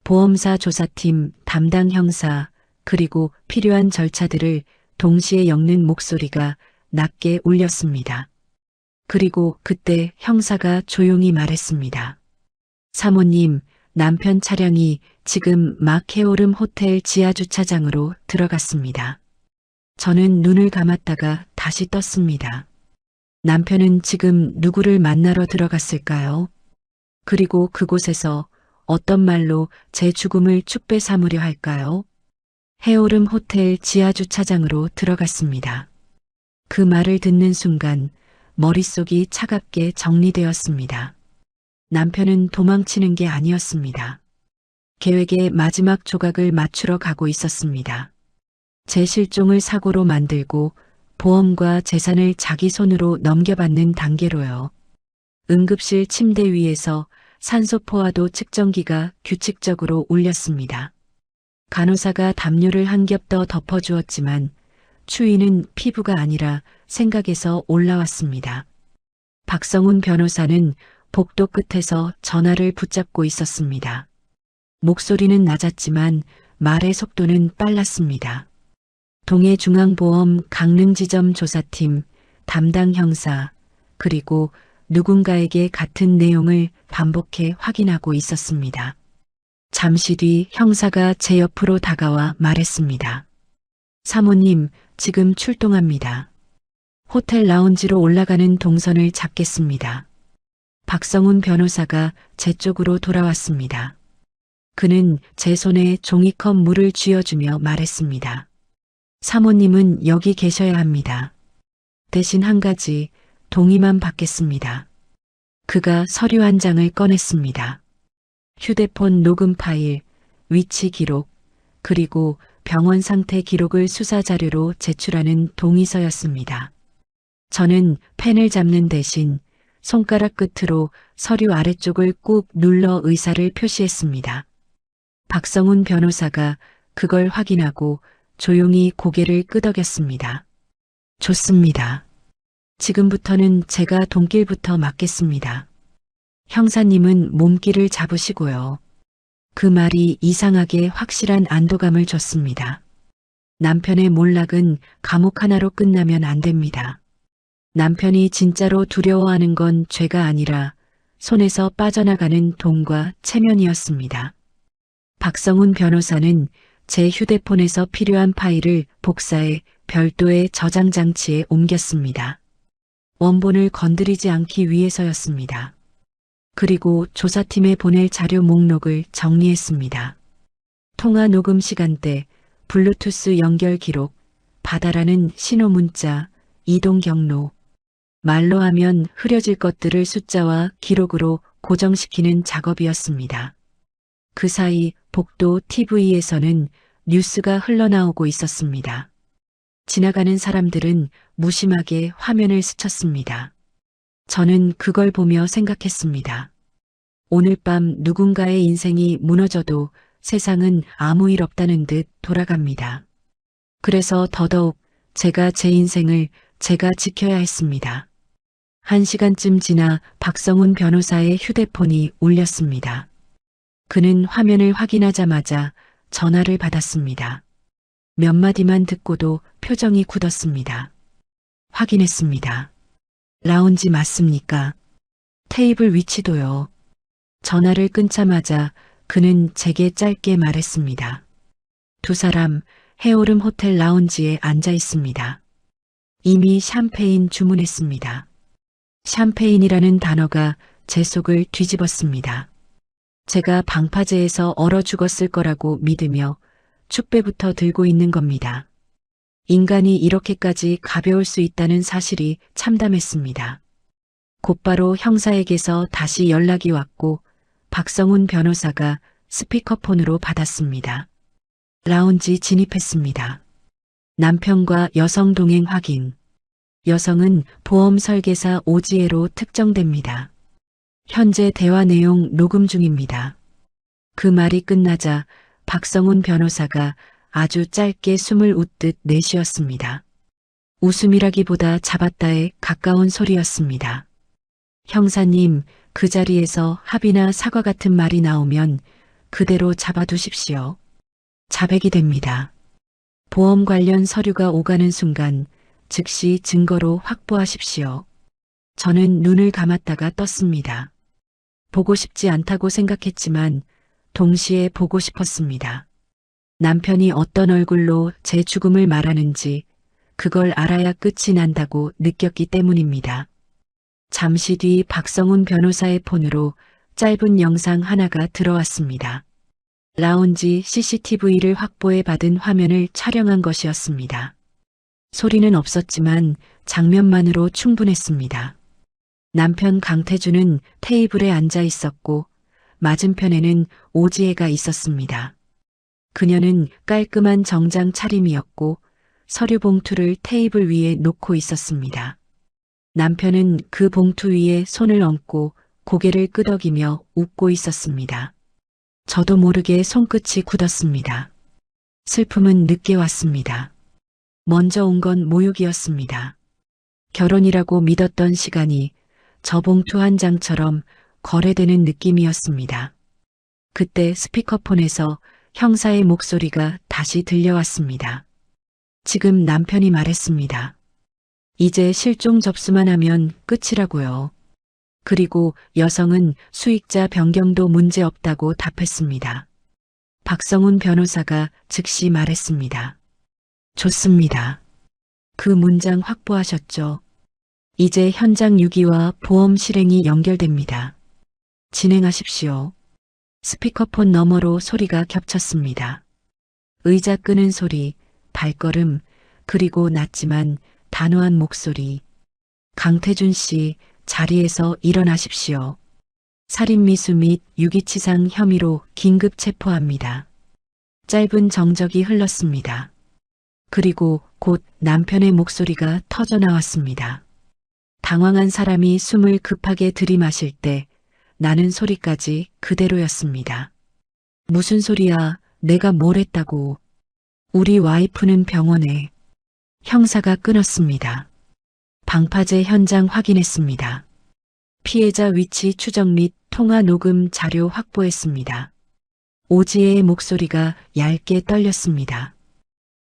보험사 조사팀 담당 형사 그리고 필요한 절차들을 동시에 엮는 목소리가 낮게 울렸습니다. 그리고 그때 형사가 조용히 말했습니다. 사모님, 남편 차량이 지금 막 해오름 호텔 지하주차장으로 들어갔습니다. 저는 눈을 감았다가 다시 떴습니다. 남편은 지금 누구를 만나러 들어갔을까요? 그리고 그곳에서 어떤 말로 제 죽음을 축배 삼으려 할까요? 해오름 호텔 지하주차장으로 들어갔습니다. 그 말을 듣는 순간 머릿속이 차갑게 정리되었습니다. 남편은 도망치는 게 아니었습니다. 계획의 마지막 조각을 맞추러 가고 있었습니다. 제 실종을 사고로 만들고 보험과 재산을 자기 손으로 넘겨받는 단계로요. 응급실 침대 위에서 산소 포화도 측정기가 규칙적으로 울렸습니다. 간호사가 담요를 한 겹 더 덮어주었지만 추위는 피부가 아니라 생각에서 올라왔습니다. 박성훈 변호사는 복도 끝에서 전화를 붙잡고 있었습니다. 목소리는 낮았지만 말의 속도는 빨랐습니다. 동해중앙보험 강릉지점 조사팀 담당 형사 그리고 누군가에게 같은 내용을 반복해 확인하고 있었습니다. 잠시 뒤 형사가 제 옆으로 다가와 말했습니다. 사모님, 지금 출동합니다. 호텔 라운지로 올라가는 동선을 잡겠습니다. 박성훈 변호사가 제 쪽으로 돌아왔습니다. 그는 제 손에 종이컵 물을 쥐어주며 말했습니다. 사모님은 여기 계셔야 합니다. 대신 한 가지 동의만 받겠습니다. 그가 서류 한 장을 꺼냈습니다. 휴대폰 녹음 파일, 위치 기록, 그리고 병원 상태 기록을 수사 자료로 제출하는 동의서였습니다. 저는 펜을 잡는 대신 손가락 끝으로 서류 아래쪽을 꾹 눌러 의사를 표시했습니다. 박성훈 변호사가 그걸 확인하고 조용히 고개를 끄덕였습니다. 좋습니다. 지금부터는 제가 돈길부터 막겠습니다. 형사님은 몸길을 잡으시고요. 그 말이 이상하게 확실한 안도감을 줬습니다. 남편의 몰락은 감옥 하나로 끝나면 안 됩니다. 남편이 진짜로 두려워하는 건 죄가 아니라 손에서 빠져나가는 돈과 체면이었습니다. 박성훈 변호사는 제 휴대폰에서 필요한 파일을 복사해 별도의 저장 장치에 옮겼습니다. 원본을 건드리지 않기 위해서였습니다. 그리고 조사팀에 보낼 자료 목록을 정리했습니다. 통화 녹음 시간대, 블루투스 연결 기록, 받아라는 신호 문자, 이동 경로, 말로 하면 흐려질 것들을 숫자와 기록으로 고정시키는 작업이었습니다. 그 사이 복도 TV에서는 뉴스가 흘러나오고 있었습니다. 지나가는 사람들은 무심하게 화면을 스쳤습니다. 저는 그걸 보며 생각했습니다. 오늘 밤 누군가의 인생이 무너져도 세상은 아무 일 없다는 듯 돌아갑니다. 그래서 더더욱 제가 제 인생을 제가 지켜야 했습니다. 1시간쯤 지나 박성훈 변호사의 휴대폰이 울렸습니다. 그는 화면을 확인하자마자 전화를 받았습니다. 몇 마디만 듣고도 표정이 굳었습니다. 확인했습니다. 라운지 맞습니까? 테이블 위치도요. 전화를 끊자마자 그는 제게 짧게 말했습니다. 두 사람 해오름 호텔 라운지에 앉아 있습니다. 이미 샴페인 주문했습니다. 샴페인이라는 단어가 제 속을 뒤집었습니다. 제가 방파제에서 얼어 죽었을 거라고 믿으며 축배부터 들고 있는 겁니다. 인간이 이렇게까지 가벼울 수 있다는 사실이 참담했습니다. 곧바로 형사에게서 다시 연락이 왔고 박성훈 변호사가 스피커폰으로 받았습니다. 라운지 진입했습니다. 남편과 여성 동행 확인. 여성은 보험 설계사 오지혜로 특정됩니다. 현재 대화 내용 녹음 중입니다. 그 말이 끝나자 박성훈 변호사가 아주 짧게 숨을 웃듯 내쉬었습니다. 웃음이라기보다 잡았다에 가까운 소리였습니다. 형사님, 그 자리에서 합의나 사과 같은 말이 나오면 그대로 잡아두십시오. 자백이 됩니다. 보험 관련 서류가 오가는 순간 즉시 증거로 확보하십시오. 저는 눈을 감았다가 떴습니다. 보고 싶지 않다고 생각했지만 동시에 보고 싶었습니다. 남편이 어떤 얼굴로 제 죽음을 말하는지 그걸 알아야 끝이 난다고 느꼈기 때문입니다. 잠시 뒤 박성훈 변호사의 폰으로 짧은 영상 하나가 들어왔습니다. 라운지 CCTV를 확보해 받은 화면을 촬영한 것이었습니다. 소리는 없었지만 장면만으로 충분했습니다. 남편 강태준은 테이블에 앉아 있었고 맞은편에는 오지혜가 있었습니다. 그녀는 깔끔한 정장 차림이었고 서류 봉투를 테이블 위에 놓고 있었습니다. 남편은 그 봉투 위에 손을 얹고 고개를 끄덕이며 웃고 있었습니다. 저도 모르게 손끝이 굳었습니다. 슬픔은 늦게 왔습니다. 먼저 온 건 모욕이었습니다. 결혼이라고 믿었던 시간이 저 봉투 한 장처럼 거래되는 느낌이었습니다. 그때 스피커폰에서 형사의 목소리가 다시 들려왔습니다. 지금 남편이 말했습니다. 이제 실종 접수만 하면 끝이라고요. 그리고 여성은 수익자 변경도 문제없다고 답했습니다. 박성훈 변호사가 즉시 말했습니다. 좋습니다. 그 문장 확보하셨죠? 이제 현장 유기와 보험 실행이 연결됩니다. 진행하십시오. 스피커폰 너머로 소리가 겹쳤습니다. 의자 끄는 소리, 발걸음, 그리고 낮지만 단호한 목소리. 강태준 씨, 자리에서 일어나십시오. 살인미수 및 유기치상 혐의로 긴급 체포합니다. 짧은 정적이 흘렀습니다. 그리고 곧 남편의 목소리가 터져나왔습니다. 당황한 사람이 숨을 급하게 들이마실 때 나는 소리까지 그대로였습니다. 무슨 소리야, 내가 뭘 했다고. 우리 와이프는 병원에. 형사가 끊었습니다. 방파제 현장 확인했습니다. 피해자 위치 추적 및 통화 녹음 자료 확보했습니다. 오지혜의 목소리가 얇게 떨렸습니다.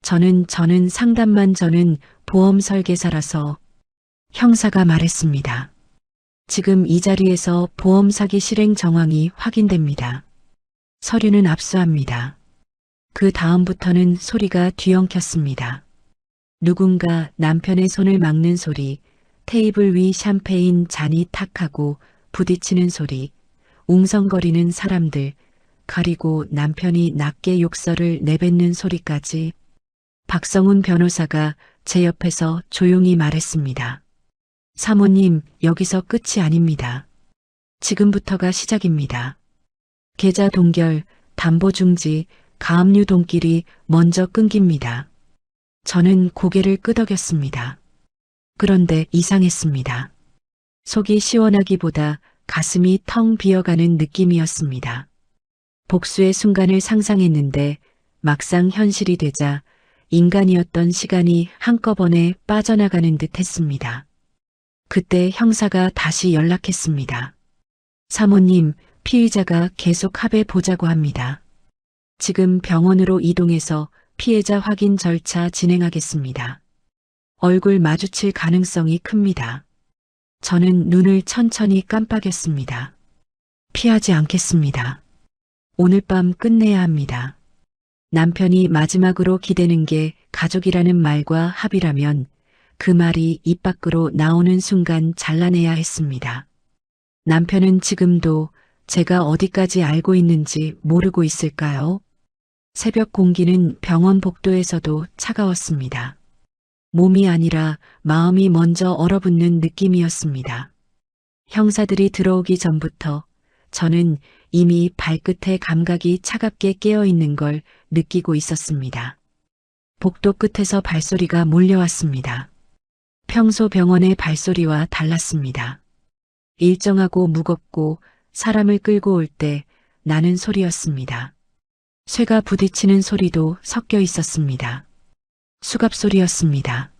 저는 상담만 저는 보험 설계사라서. 형사가 말했습니다. 지금 이 자리에서 보험 사기 실행 정황이 확인됩니다. 서류는 압수합니다. 그 다음부터는 소리가 뒤엉켰습니다. 누군가 남편의 손을 막는 소리, 테이블 위 샴페인 잔이 탁하고 부딪히는 소리, 웅성거리는 사람들, 그리고 남편이 낮게 욕설을 내뱉는 소리까지. 박성훈 변호사가 제 옆에서 조용히 말했습니다. 사모님, 여기서 끝이 아닙니다. 지금부터가 시작입니다. 계좌 동결, 담보 중지, 가압류 돈길이 먼저 끊깁니다. 저는 고개를 끄덕였습니다. 그런데 이상했습니다. 속이 시원하기보다 가슴이 텅 비어가는 느낌이었습니다. 복수의 순간을 상상했는데 막상 현실이 되자 인간이었던 시간이 한꺼번에 빠져나가는 듯 했습니다. 그때 형사가 다시 연락했습니다. 사모님, 피의자가 계속 합의 보자고 합니다. 지금 병원으로 이동해서 피해자 확인 절차 진행하겠습니다. 얼굴 마주칠 가능성이 큽니다. 저는 눈을 천천히 깜빡였습니다. 피하지 않겠습니다. 오늘 밤 끝내야 합니다. 남편이 마지막으로 기대는 게 가족이라는 말과 합의라면 그 말이 입 밖으로 나오는 순간 잘라내야 했습니다. 남편은 지금도 제가 어디까지 알고 있는지 모르고 있을까요? 새벽 공기는 병원 복도에서도 차가웠습니다. 몸이 아니라 마음이 먼저 얼어붙는 느낌이었습니다. 형사들이 들어오기 전부터 저는 이미 발끝에 감각이 차갑게 깨어있는 걸 느끼고 있었습니다. 복도 끝에서 발소리가 몰려왔습니다. 평소 병원의 발소리와 달랐습니다. 일정하고 무겁고 사람을 끌고 올 때 나는 소리였습니다. 쇠가 부딪히는 소리도 섞여 있었습니다. 수갑 소리였습니다.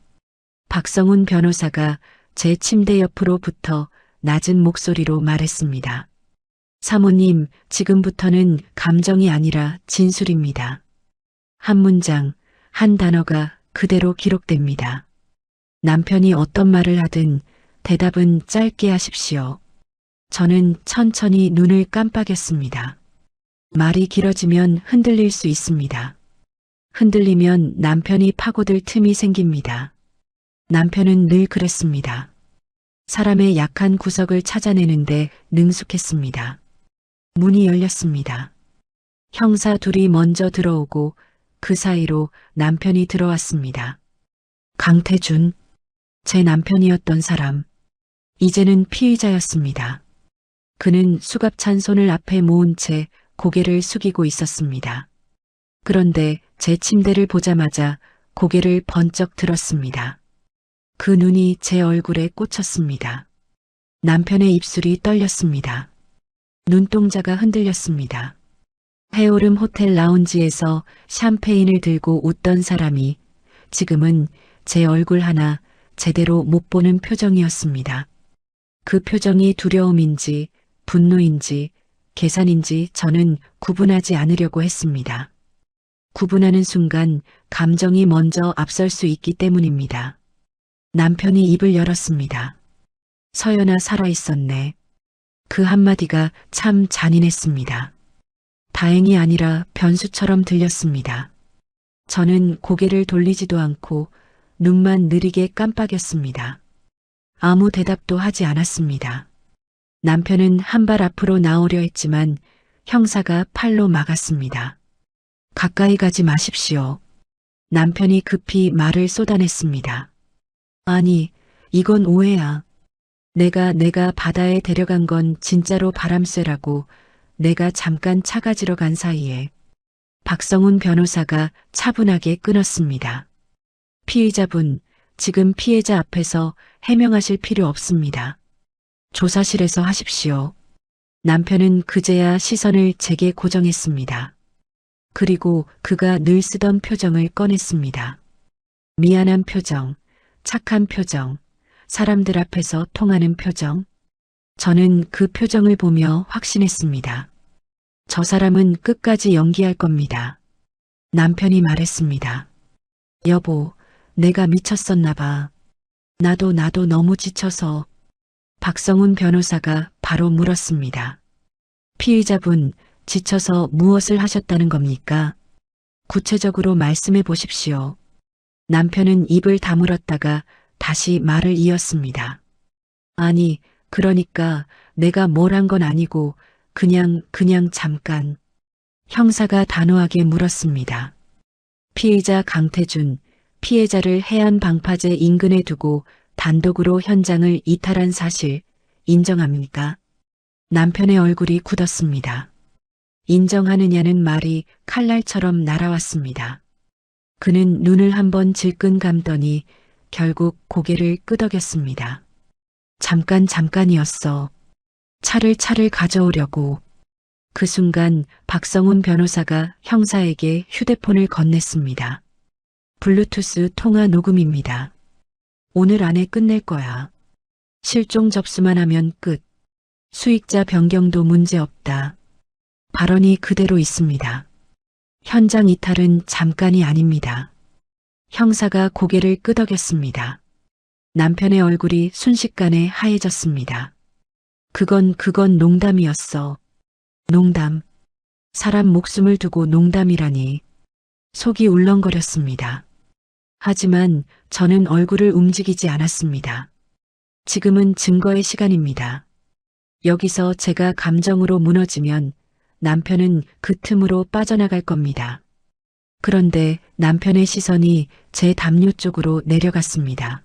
박성훈 변호사가 제 침대 옆으로 붙어 낮은 목소리로 말했습니다. 사모님, 지금부터는 감정이 아니라 진술입니다. 한 문장, 한 단어가 그대로 기록됩니다. 남편이 어떤 말을 하든 대답은 짧게 하십시오. 저는 천천히 눈을 깜빡였습니다. 말이 길어지면 흔들릴 수 있습니다. 흔들리면 남편이 파고들 틈이 생깁니다. 남편은 늘 그랬습니다. 사람의 약한 구석을 찾아내는데 능숙했습니다. 문이 열렸습니다. 형사 둘이 먼저 들어오고 그 사이로 남편이 들어왔습니다. 강태준, 제 남편이었던 사람, 이제는 피의자였습니다. 그는 수갑찬 손을 앞에 모은 채 고개를 숙이고 있었습니다. 그런데 제 침대를 보자마자 고개를 번쩍 들었습니다. 그 눈이 제 얼굴에 꽂혔습니다. 남편의 입술이 떨렸습니다. 눈동자가 흔들렸습니다. 해오름 호텔 라운지에서 샴페인을 들고 웃던 사람이 지금은 제 얼굴 하나 제대로 못 보는 표정이었습니다. 그 표정이 두려움인지 분노인지 계산인지 저는 구분하지 않으려고 했습니다. 구분하는 순간 감정이 먼저 앞설 수 있기 때문입니다. 남편이 입을 열었습니다. 서연아 살아있었네. 그 한마디가 참 잔인했습니다. 다행이 아니라 변수처럼 들렸습니다. 저는 고개를 돌리지도 않고 눈만 느리게 깜빡였습니다. 아무 대답도 하지 않았습니다. 남편은 한 발 앞으로 나오려 했지만 형사가 팔로 막았습니다. 가까이 가지 마십시오. 남편이 급히 말을 쏟아냈습니다. 아니, 이건 오해야. 내가 바다에 데려간 건 진짜로 바람쇠라고 내가 잠깐 차가지러 간 사이에. 박성훈 변호사가 차분하게 끊었습니다. 피의자분, 지금 피해자 앞에서 해명하실 필요 없습니다. 조사실에서 하십시오. 남편은 그제야 시선을 제게 고정했습니다. 그리고 그가 늘 쓰던 표정을 꺼냈습니다. 미안한 표정, 착한 표정, 사람들 앞에서 통하는 표정. 저는 그 표정을 보며 확신했습니다. 저 사람은 끝까지 연기할 겁니다. 남편이 말했습니다. 여보, 내가 미쳤었나 봐. 나도 너무 지쳐서. 박성훈 변호사가 바로 물었습니다. 피의자분, 지쳐서 무엇을 하셨다는 겁니까? 구체적으로 말씀해 보십시오. 남편은 입을 다물었다가 다시 말을 이었습니다. 아니, 그러니까 내가 뭘 한 건 아니고 그냥 잠깐. 형사가 단호하게 물었습니다. 피의자 강태준, 피해자를 해안 방파제 인근에 두고 단독으로 현장을 이탈한 사실 인정합니까? 남편의 얼굴이 굳었습니다. 인정하느냐는 말이 칼날처럼 날아왔습니다. 그는 눈을 한번 질끈 감더니 결국 고개를 끄덕였습니다. 잠깐이었어. 차를 가져오려고. 그 순간 박성훈 변호사가 형사에게 휴대폰을 건넸습니다. 블루투스 통화 녹음입니다. 오늘 안에 끝낼 거야. 실종 접수만 하면 끝. 수익자 변경도 문제 없다. 발언이 그대로 있습니다. 현장 이탈은 잠깐이 아닙니다. 형사가 고개를 끄덕였습니다. 남편의 얼굴이 순식간에 하얘졌습니다. 그건 농담이었어. 농담. 사람 목숨을 두고 농담이라니. 속이 울렁거렸습니다. 하지만 저는 얼굴을 움직이지 않았습니다. 지금은 증거의 시간입니다. 여기서 제가 감정으로 무너지면 남편은 그 틈으로 빠져나갈 겁니다. 그런데 남편의 시선이 제 담요 쪽으로 내려갔습니다.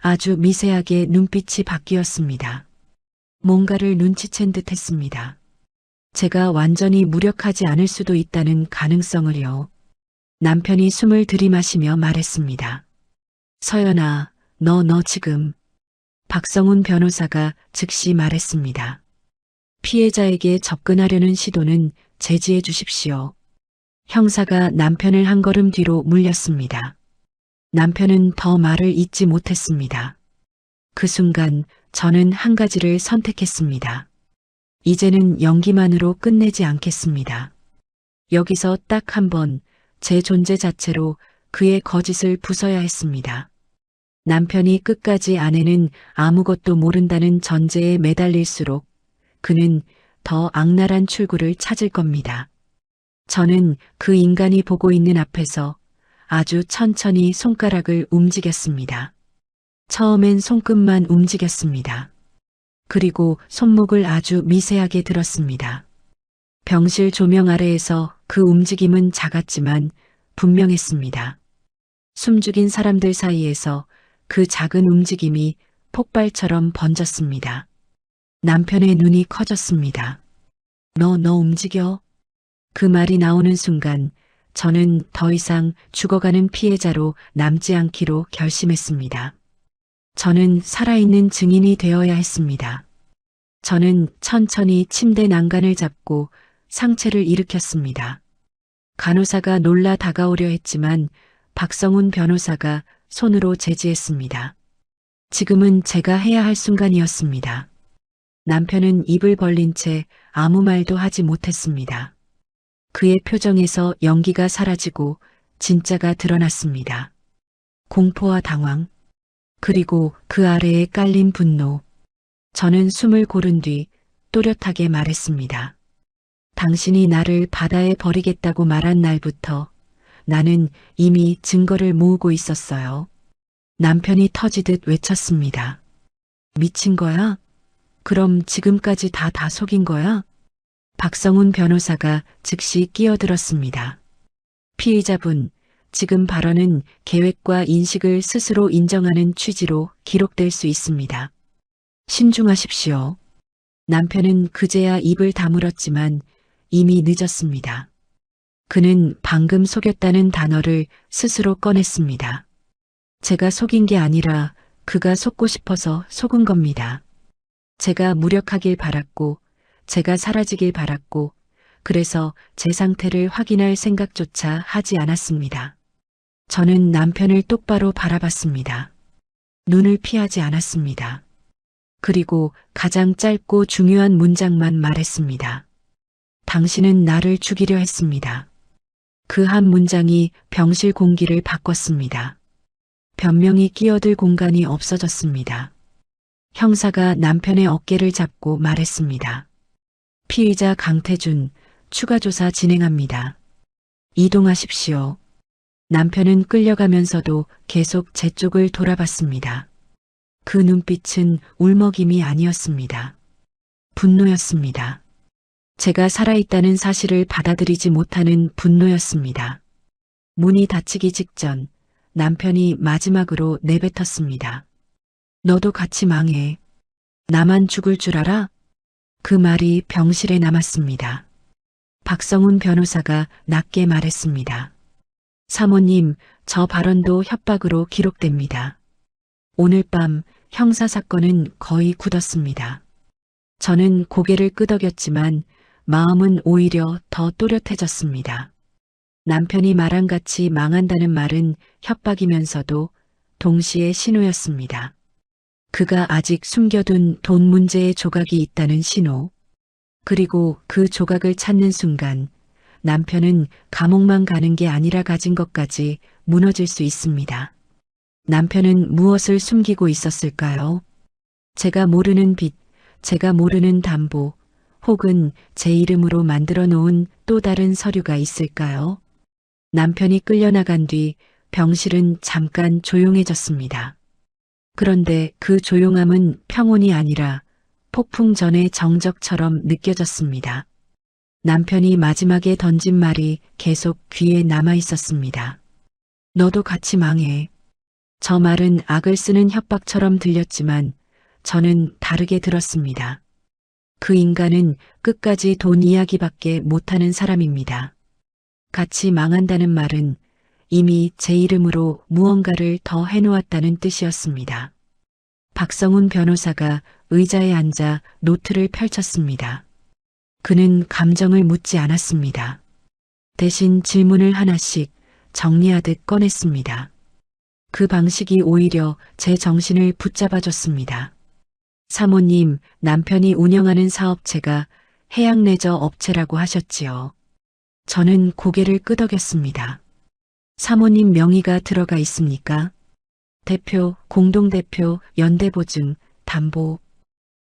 아주 미세하게 눈빛이 바뀌었습니다. 뭔가를 눈치챈 듯 했습니다. 제가 완전히 무력하지 않을 수도 있다는 가능성을요. 남편이 숨을 들이마시며 말했습니다. 서연아, 너 지금. 박성훈 변호사가 즉시 말했습니다. 피해자에게 접근하려는 시도는 제지해 주십시오. 형사가 남편을 한 걸음 뒤로 물렸습니다. 남편은 더 말을 잇지 못했습니다. 그 순간 저는 한 가지를 선택했습니다. 이제는 연기만으로 끝내지 않겠습니다. 여기서 딱 한 번 제 존재 자체로 그의 거짓을 부숴야 했습니다. 남편이 끝까지 아내는 아무것도 모른다는 전제에 매달릴수록 그는 더 악랄한 출구를 찾을 겁니다. 저는 그 인간이 보고 있는 앞에서 아주 천천히 손가락을 움직였습니다. 처음엔 손끝만 움직였습니다. 그리고 손목을 아주 미세하게 들었습니다. 병실 조명 아래에서 그 움직임은 작았지만 분명했습니다. 숨죽인 사람들 사이에서 그 작은 움직임이 폭발처럼 번졌습니다. 남편의 눈이 커졌습니다. 너 움직여? 그 말이 나오는 순간 저는 더 이상 죽어가는 피해자로 남지 않기로 결심했습니다. 저는 살아있는 증인이 되어야 했습니다. 저는 천천히 침대 난간을 잡고 상체를 일으켰습니다. 간호사가 놀라 다가오려 했지만 박성훈 변호사가 손으로 제지했습니다. 지금은 제가 해야 할 순간이었습니다. 남편은 입을 벌린 채 아무 말도 하지 못했습니다. 그의 표정에서 연기가 사라지고 진짜가 드러났습니다. 공포와 당황, 그리고 그 아래에 깔린 분노. 저는 숨을 고른 뒤 또렷하게 말했습니다. 당신이 나를 바다에 버리겠다고 말한 날부터 나는 이미 증거를 모으고 있었어요. 남편이 터지듯 외쳤습니다. 미친 거야? 그럼 지금까지 다 속인 거야? 박성훈 변호사가 즉시 끼어들었습니다. 피의자분, 지금 발언은 계획과 인식을 스스로 인정하는 취지로 기록될 수 있습니다. 신중하십시오. 남편은 그제야 입을 다물었지만 이미 늦었습니다. 그는 방금 속였다는 단어를 스스로 꺼냈습니다. 제가 속인 게 아니라 그가 속고 싶어서 속은 겁니다. 제가 무력하길 바랐고, 제가 사라지길 바랐고, 그래서 제 상태를 확인할 생각조차 하지 않았습니다. 저는 남편을 똑바로 바라봤습니다. 눈을 피하지 않았습니다. 그리고 가장 짧고 중요한 문장만 말했습니다. 당신은 나를 죽이려 했습니다. 그 한 문장이 병실 공기를 바꿨습니다. 변명이 끼어들 공간이 없어졌습니다. 형사가 남편의 어깨를 잡고 말했습니다. 피의자 강태준, 추가 조사 진행합니다. 이동하십시오. 남편은 끌려가면서도 계속 제 쪽을 돌아봤습니다. 그 눈빛은 울먹임이 아니었습니다. 분노였습니다. 제가 살아있다는 사실을 받아들이지 못하는 분노였습니다. 문이 닫히기 직전 남편이 마지막으로 내뱉었습니다. 너도 같이 망해. 나만 죽을 줄 알아? 그 말이 병실에 남았습니다. 박성훈 변호사가 낮게 말했습니다. 사모님, 저 발언도 협박으로 기록됩니다. 오늘 밤 형사사건은 거의 굳었습니다. 저는 고개를 끄덕였지만 마음은 오히려 더 또렷해졌습니다. 남편이 말한 같이 망한다는 말은 협박이면서도 동시에 신호였습니다. 그가 아직 숨겨둔 돈 문제의 조각이 있다는 신호. 그리고 그 조각을 찾는 순간 남편은 감옥만 가는 게 아니라 가진 것까지 무너질 수 있습니다. 남편은 무엇을 숨기고 있었을까요? 제가 모르는 빚, 제가 모르는 담보, 혹은 제 이름으로 만들어 놓은 또 다른 서류가 있을까요? 남편이 끌려나간 뒤 병실은 잠깐 조용해졌습니다. 그런데 그 조용함은 평온이 아니라 폭풍 전의 정적처럼 느껴졌습니다. 남편이 마지막에 던진 말이 계속 귀에 남아 있었습니다. 너도 같이 망해. 저 말은 악을 쓰는 협박처럼 들렸지만 저는 다르게 들었습니다. 그 인간은 끝까지 돈 이야기밖에 못하는 사람입니다. 같이 망한다는 말은 이미 제 이름으로 무언가를 더 해놓았다는 뜻이었습니다. 박성훈 변호사가 의자에 앉아 노트를 펼쳤습니다. 그는 감정을 묻지 않았습니다. 대신 질문을 하나씩 정리하듯 꺼냈습니다. 그 방식이 오히려 제 정신을 붙잡아줬습니다. 사모님, 남편이 운영하는 사업체가 해양레저 업체라고 하셨지요. 저는 고개를 끄덕였습니다. 사모님 명의가 들어가 있습니까? 대표, 공동대표, 연대보증, 담보,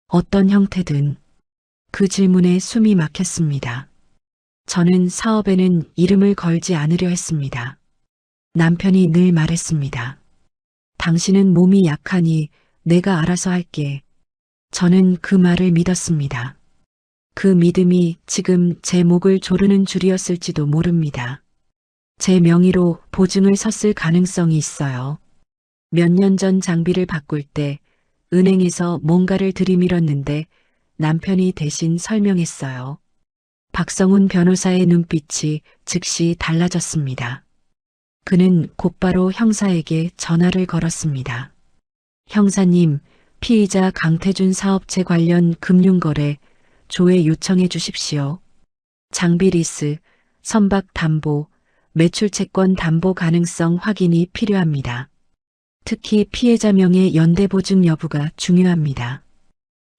어떤 형태든. 그 질문에 숨이 막혔습니다. 저는 사업에는 이름을 걸지 않으려 했습니다. 남편이 늘 말했습니다. 당신은 몸이 약하니 내가 알아서 할게. 저는 그 말을 믿었습니다. 그 믿음이 지금 제 목을 조르는 줄이었을지도 모릅니다. 제 명의로 보증을 섰을 가능성이 있어요. 몇 년 전 장비를 바꿀 때 은행에서 뭔가를 들이밀었는데 남편이 대신 설명했어요. 박성훈 변호사의 눈빛이 즉시 달라졌습니다. 그는 곧바로 형사에게 전화를 걸었습니다. 형사님, 피의자 강태준 사업체 관련 금융거래 조회 요청해 주십시오. 장비 리스, 선박 담보, 매출 채권 담보 가능성 확인이 필요합니다. 특히 피해자 명의 연대보증 여부가 중요합니다.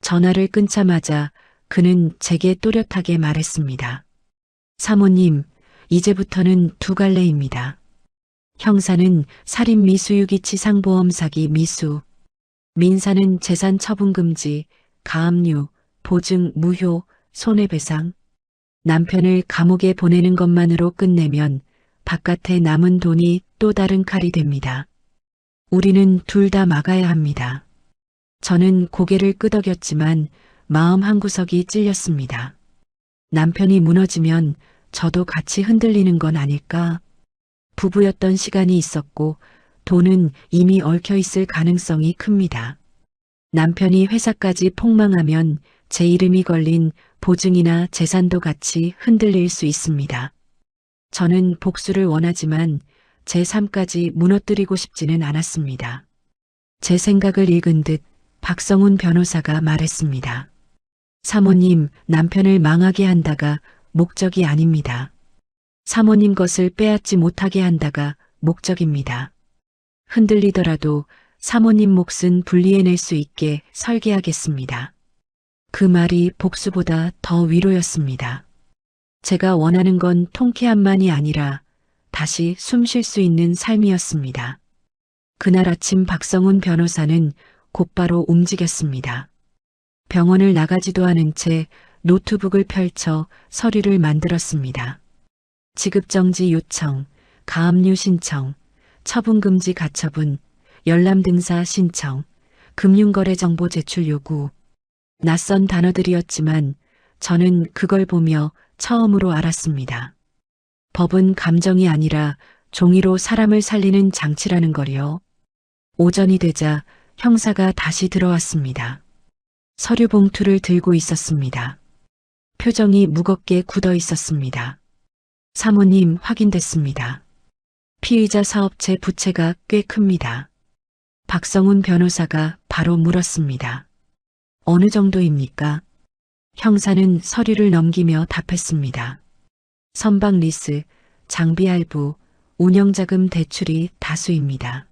전화를 끊자마자 그는 제게 또렷하게 말했습니다. 사모님, 이제부터는 두 갈래입니다. 형사는 살인 미수유기치 상보험 사기 미수, 민사는 재산 처분 금지, 가압류, 보증 무효, 손해배상. 남편을 감옥에 보내는 것만으로 끝내면 바깥에 남은 돈이 또 다른 칼이 됩니다. 우리는 둘 다 막아야 합니다. 저는 고개를 끄덕였지만 마음 한구석이 찔렸습니다. 남편이 무너지면 저도 같이 흔들리는 건 아닐까? 부부였던 시간이 있었고 돈은 이미 얽혀 있을 가능성이 큽니다. 남편이 회사까지 폭망하면 제 이름이 걸린 보증이나 재산도 같이 흔들릴 수 있습니다. 저는 복수를 원하지만 제 삶까지 무너뜨리고 싶지는 않았습니다. 제 생각을 읽은 듯 박성훈 변호사가 말했습니다. 사모님, 남편을 망하게 한다가 목적이 아닙니다. 사모님 것을 빼앗지 못하게 한다가 목적입니다. 흔들리더라도 사모님 몫은 분리해낼 수 있게 설계하겠습니다. 그 말이 복수보다 더 위로였습니다. 제가 원하는 건 통쾌함만이 아니라 다시 숨 쉴 수 있는 삶이었습니다. 그날 아침 박성훈 변호사는 곧바로 움직였습니다. 병원을 나가지도 않은 채 노트북을 펼쳐 서류를 만들었습니다. 지급정지 요청, 가압류 신청, 처분금지 가처분, 열람등사 신청, 금융거래 정보 제출 요구. 낯선 단어들이었지만 저는 그걸 보며 처음으로 알았습니다. 법은 감정이 아니라 종이로 사람을 살리는 장치라는 거리요. 오전이 되자 형사가 다시 들어왔습니다. 서류 봉투를 들고 있었습니다. 표정이 무겁게 굳어 있었습니다. 사모님, 확인됐습니다. 피의자 사업체 부채가 꽤 큽니다. 박성훈 변호사가 바로 물었습니다. 어느 정도입니까? 형사는 서류를 넘기며 답했습니다. 선박 리스, 장비 할부, 운영자금 대출이 다수입니다.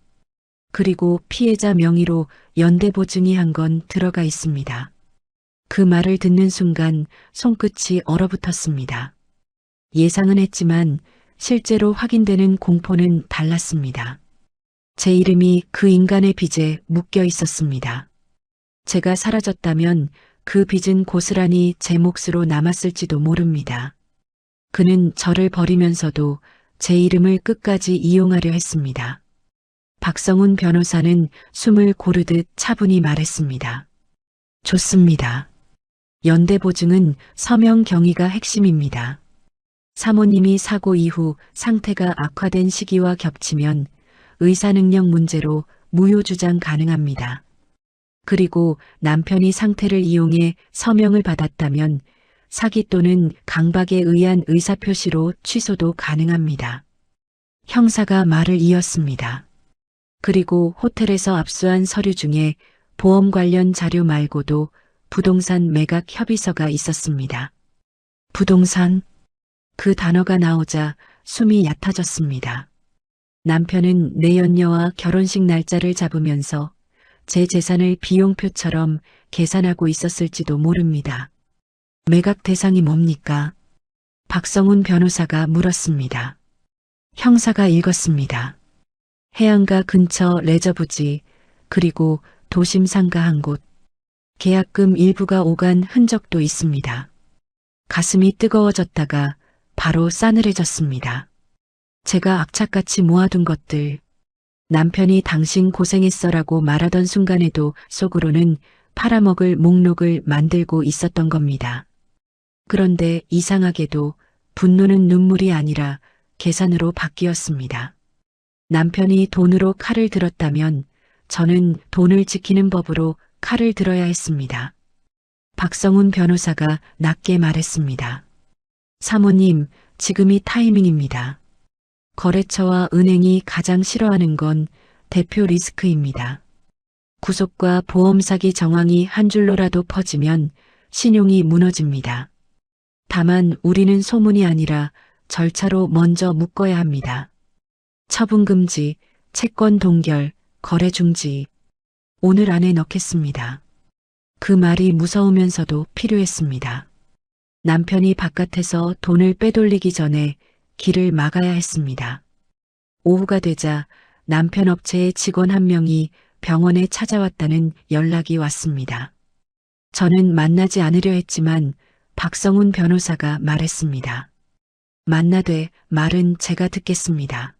그리고 피해자 명의로 연대보증이 한 건 들어가 있습니다. 그 말을 듣는 순간 손끝이 얼어붙었습니다. 예상은 했지만 실제로 확인되는 공포는 달랐습니다. 제 이름이 그 인간의 빚에 묶여 있었습니다. 제가 사라졌다면 그 빚은 고스란히 제 몫으로 남았을지도 모릅니다. 그는 저를 버리면서도 제 이름을 끝까지 이용하려 했습니다. 박성훈 변호사는 숨을 고르듯 차분히 말했습니다. 좋습니다. 연대보증은 서명 경위가 핵심입니다. 사모님이 사고 이후 상태가 악화된 시기와 겹치면 의사능력 문제로 무효주장 가능합니다. 그리고 남편이 상태를 이용해 서명을 받았다면 사기 또는 강박에 의한 의사표시로 취소도 가능합니다. 형사가 말을 이었습니다. 그리고 호텔에서 압수한 서류 중에 보험 관련 자료 말고도 부동산 매각 협의서가 있었습니다. 부동산? 그 단어가 나오자 숨이 얕아졌습니다. 남편은 내연녀와 결혼식 날짜를 잡으면서 제 재산을 비용표처럼 계산하고 있었을지도 모릅니다. 매각 대상이 뭡니까? 박성훈 변호사가 물었습니다. 형사가 읽었습니다. 해안가 근처 레저부지, 그리고 도심 상가 한 곳. 계약금 일부가 오간 흔적도 있습니다. 가슴이 뜨거워졌다가 바로 싸늘해졌습니다. 제가 악착같이 모아둔 것들, 남편이 당신 고생했어라고 말하던 순간에도 속으로는 팔아먹을 목록을 만들고 있었던 겁니다. 그런데 이상하게도 분노는 눈물이 아니라 계산으로 바뀌었습니다. 남편이 돈으로 칼을 들었다면 저는 돈을 지키는 법으로 칼을 들어야 했습니다. 박성훈 변호사가 낮게 말했습니다. 사모님, 지금이 타이밍입니다. 거래처와 은행이 가장 싫어하는 건 대표 리스크입니다. 구속과 보험 사기 정황이 한 줄로라도 퍼지면 신용이 무너집니다. 다만 우리는 소문이 아니라 절차로 먼저 묶어야 합니다. 처분 금지, 채권 동결, 거래 중지. 오늘 안에 넣겠습니다. 그 말이 무서우면서도 필요했습니다. 남편이 바깥에서 돈을 빼돌리기 전에 길을 막아야 했습니다. 오후가 되자 남편 업체의 직원 한 명이 병원에 찾아왔다는 연락이 왔습니다. 저는 만나지 않으려 했지만 박성훈 변호사가 말했습니다. 만나되 말은 제가 듣겠습니다.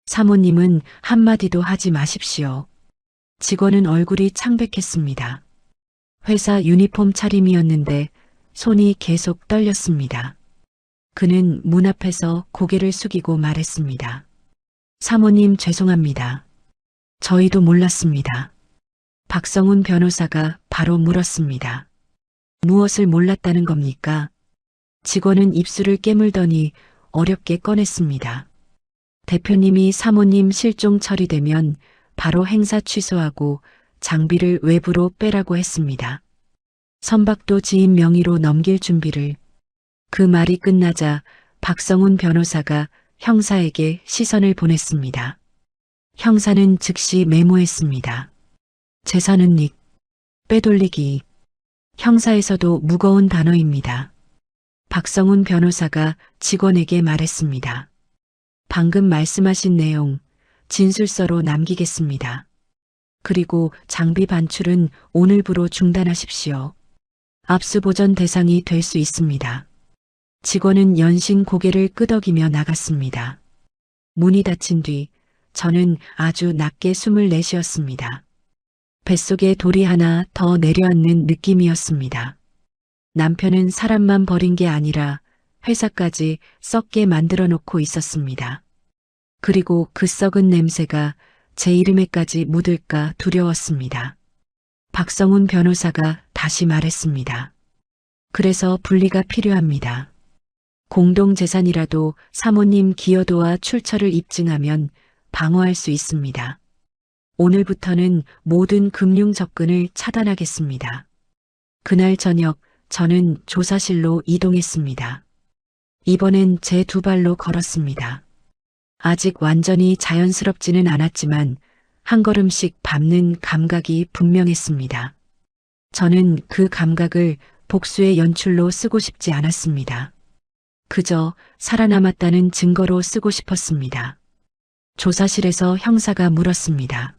사모님은 한마디도 하지 마십시오. 직원은 얼굴이 창백했습니다. 회사 유니폼 차림이었는데 손이 계속 떨렸습니다. 그는 문 앞에서 고개를 숙이고 말했습니다. 사모님 죄송합니다. 저희도 몰랐습니다. 박성훈 변호사가 바로 물었습니다. 무엇을 몰랐다는 겁니까? 직원은 입술을 깨물더니 어렵게 꺼냈습니다. 대표님이 사모님 실종 처리되면 바로 행사 취소하고 장비를 외부로 빼라고 했습니다. 선박도 지인 명의로 넘길 준비를. 그 말이 끝나자 박성훈 변호사가 형사에게 시선을 보냈습니다. 형사는 즉시 메모했습니다. 재산은 닉, 빼돌리기. 형사에서도 무거운 단어입니다. 박성훈 변호사가 직원에게 말했습니다. 방금 말씀하신 내용 진술서로 남기겠습니다. 그리고 장비 반출은 오늘부로 중단하십시오. 압수보전 대상이 될 수 있습니다. 직원은 연신 고개를 끄덕이며 나갔습니다. 문이 닫힌 뒤 저는 아주 낮게 숨을 내쉬었습니다. 뱃속에 돌이 하나 더 내려앉는 느낌이었습니다. 남편은 사람만 버린 게 아니라 회사까지 썩게 만들어 놓고 있었습니다. 그리고 그 썩은 냄새가 제 이름에까지 묻을까 두려웠습니다. 박성훈 변호사가 다시 말했습니다. 그래서 분리가 필요합니다. 공동재산이라도 사모님 기여도와 출처를 입증하면 방어할 수 있습니다. 오늘부터는 모든 금융 접근을 차단하겠습니다. 그날 저녁 저는 조사실로 이동했습니다. 이번엔 제 두 발로 걸었습니다. 아직 완전히 자연스럽지는 않았지만 한 걸음씩 밟는 감각이 분명했습니다. 저는 그 감각을 복수의 연출로 쓰고 싶지 않았습니다. 그저 살아남았다는 증거로 쓰고 싶었습니다. 조사실에서 형사가 물었습니다.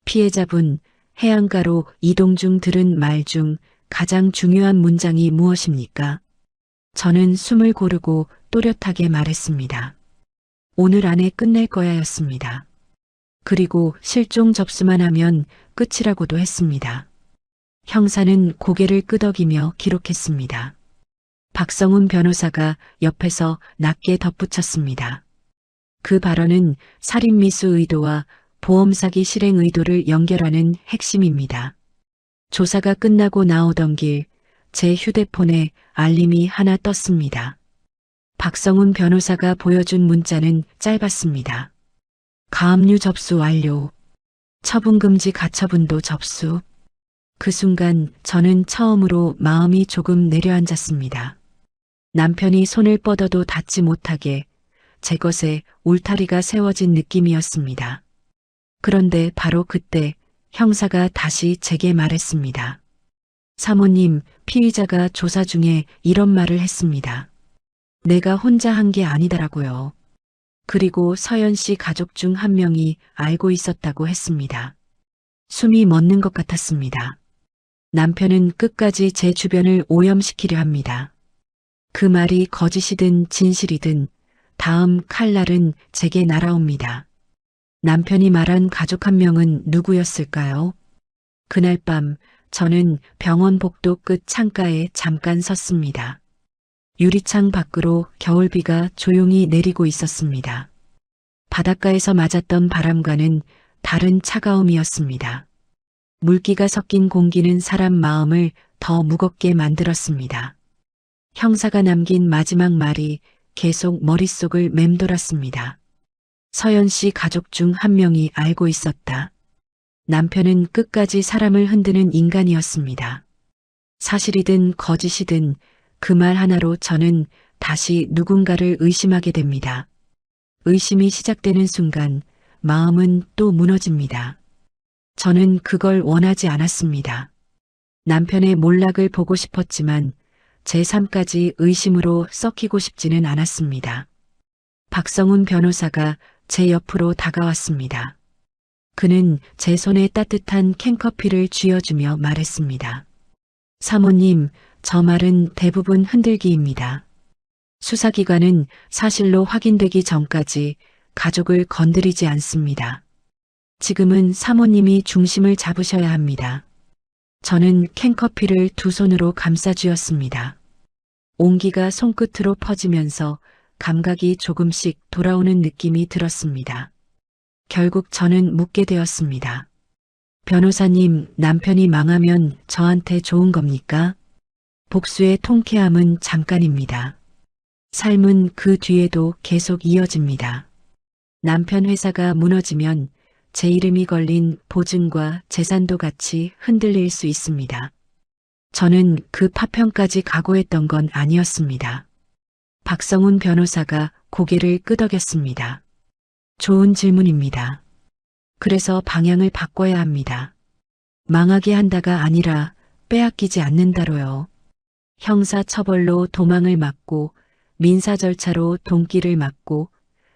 피해자분, 해안가로 이동 중 들은 말 중 가장 중요한 문장이 무엇입니까? 저는 숨을 고르고 또렷하게 말했습니다. 오늘 안에 끝낼 거야였습니다. 그리고 실종 접수만 하면 끝이라고도 했습니다. 형사는 고개를 끄덕이며 기록했습니다. 박성훈 변호사가 옆에서 낮게 덧붙였습니다. 그 발언은 살인미수 의도와 보험사기 실행 의도를 연결하는 핵심입니다. 조사가 끝나고 나오던 길, 제 휴대폰에 알림이 하나 떴습니다. 박성훈 변호사가 보여준 문자는 짧았습니다. 가압류 접수 완료. 처분금지 가처분도 접수. 그 순간 저는 처음으로 마음이 조금 내려앉았습니다. 남편이 손을 뻗어도 닿지 못하게 제 것에 울타리가 세워진 느낌이었습니다. 그런데 바로 그때 형사가 다시 제게 말했습니다. 사모님, 피의자가 조사 중에 이런 말을 했습니다. 내가 혼자 한 게 아니다라고요. 그리고 서연 씨 가족 중 한 명이 알고 있었다고 했습니다. 숨이 멎는 것 같았습니다. 남편은 끝까지 제 주변을 오염시키려 합니다. 그 말이 거짓이든 진실이든 다음 칼날은 제게 날아옵니다. 남편이 말한 가족 한 명은 누구였을까요? 그날 밤 저는 병원 복도 끝 창가에 잠깐 섰습니다. 유리창 밖으로 겨울비가 조용히 내리고 있었습니다. 바닷가에서 맞았던 바람과는 다른 차가움이었습니다. 물기가 섞인 공기는 사람 마음을 더 무겁게 만들었습니다. 형사가 남긴 마지막 말이 계속 머릿속을 맴돌았습니다. 서연 씨 가족 중 한 명이 알고 있었다. 남편은 끝까지 사람을 흔드는 인간이었습니다. 사실이든 거짓이든 그 말 하나로 저는 다시 누군가를 의심하게 됩니다. 의심이 시작되는 순간 마음은 또 무너집니다. 저는 그걸 원하지 않았습니다. 남편의 몰락을 보고 싶었지만 제 삶까지 의심으로 썩히고 싶지는 않았습니다. 박성훈 변호사가 제 옆으로 다가왔습니다. 그는 제 손에 따뜻한 캔커피를 쥐어주며 말했습니다. 사모님, 저 말은 대부분 흔들기입니다. 수사기관은 사실로 확인되기 전까지 가족을 건드리지 않습니다. 지금은 사모님이 중심을 잡으셔야 합니다. 저는 캔커피를 두 손으로 감싸 쥐었습니다. 온기가 손끝으로 퍼지면서 감각이 조금씩 돌아오는 느낌이 들었습니다. 결국 저는 묻게 되었습니다. 변호사님, 남편이 망하면 저한테 좋은 겁니까? 복수의 통쾌함은 잠깐입니다. 삶은 그 뒤에도 계속 이어집니다. 남편 회사가 무너지면 제 이름이 걸린 보증과 재산도 같이 흔들릴 수 있습니다. 저는 그 파편까지 각오했던 건 아니었습니다. 박성훈 변호사가 고개를 끄덕였습니다. 좋은 질문입니다. 그래서 방향을 바꿔야 합니다. 망하게 한다가 아니라 빼앗기지 않는다로요. 형사 처벌로 도망을 막고 민사 절차로 돈길을 막고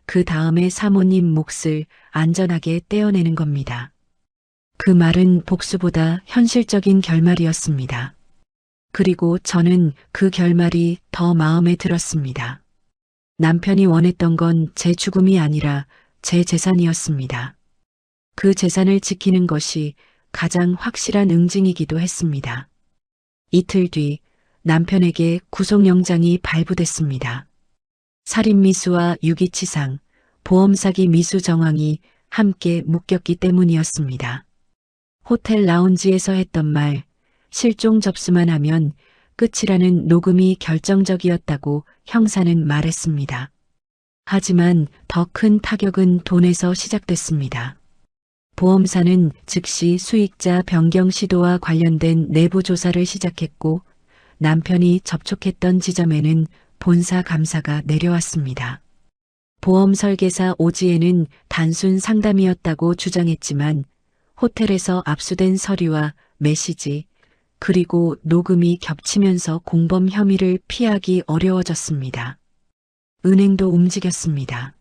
그 다음에 사모님 몫을 안전하게 떼어내는 겁니다. 그 말은 복수보다 현실적인 결말이었습니다. 그리고 저는 그 결말이 더 마음에 들었습니다. 남편이 원했던 건 제 죽음이 아니라 제 재산이었습니다. 그 재산을 지키는 것이 가장 확실한 응징이기도 했습니다. 이틀 뒤 남편에게 구속영장이 발부됐습니다. 살인미수와 유기치상, 보험사기 미수 정황이 함께 묶였기 때문이었습니다. 호텔 라운지에서 했던 말, 실종 접수만 하면 끝이라는 녹음이 결정적이었다고 형사는 말했습니다. 하지만 더 큰 타격은 돈에서 시작됐습니다. 보험사는 즉시 수익자 변경 시도와 관련된 내부 조사를 시작했고 남편이 접촉했던 지점에는 본사 감사가 내려왔습니다. 보험 설계사 오지에는 단순 상담이었다고 주장했지만 호텔에서 압수된 서류와 메시지 그리고 녹음이 겹치면서 공범 혐의를 피하기 어려워졌습니다. 은행도 움직였습니다.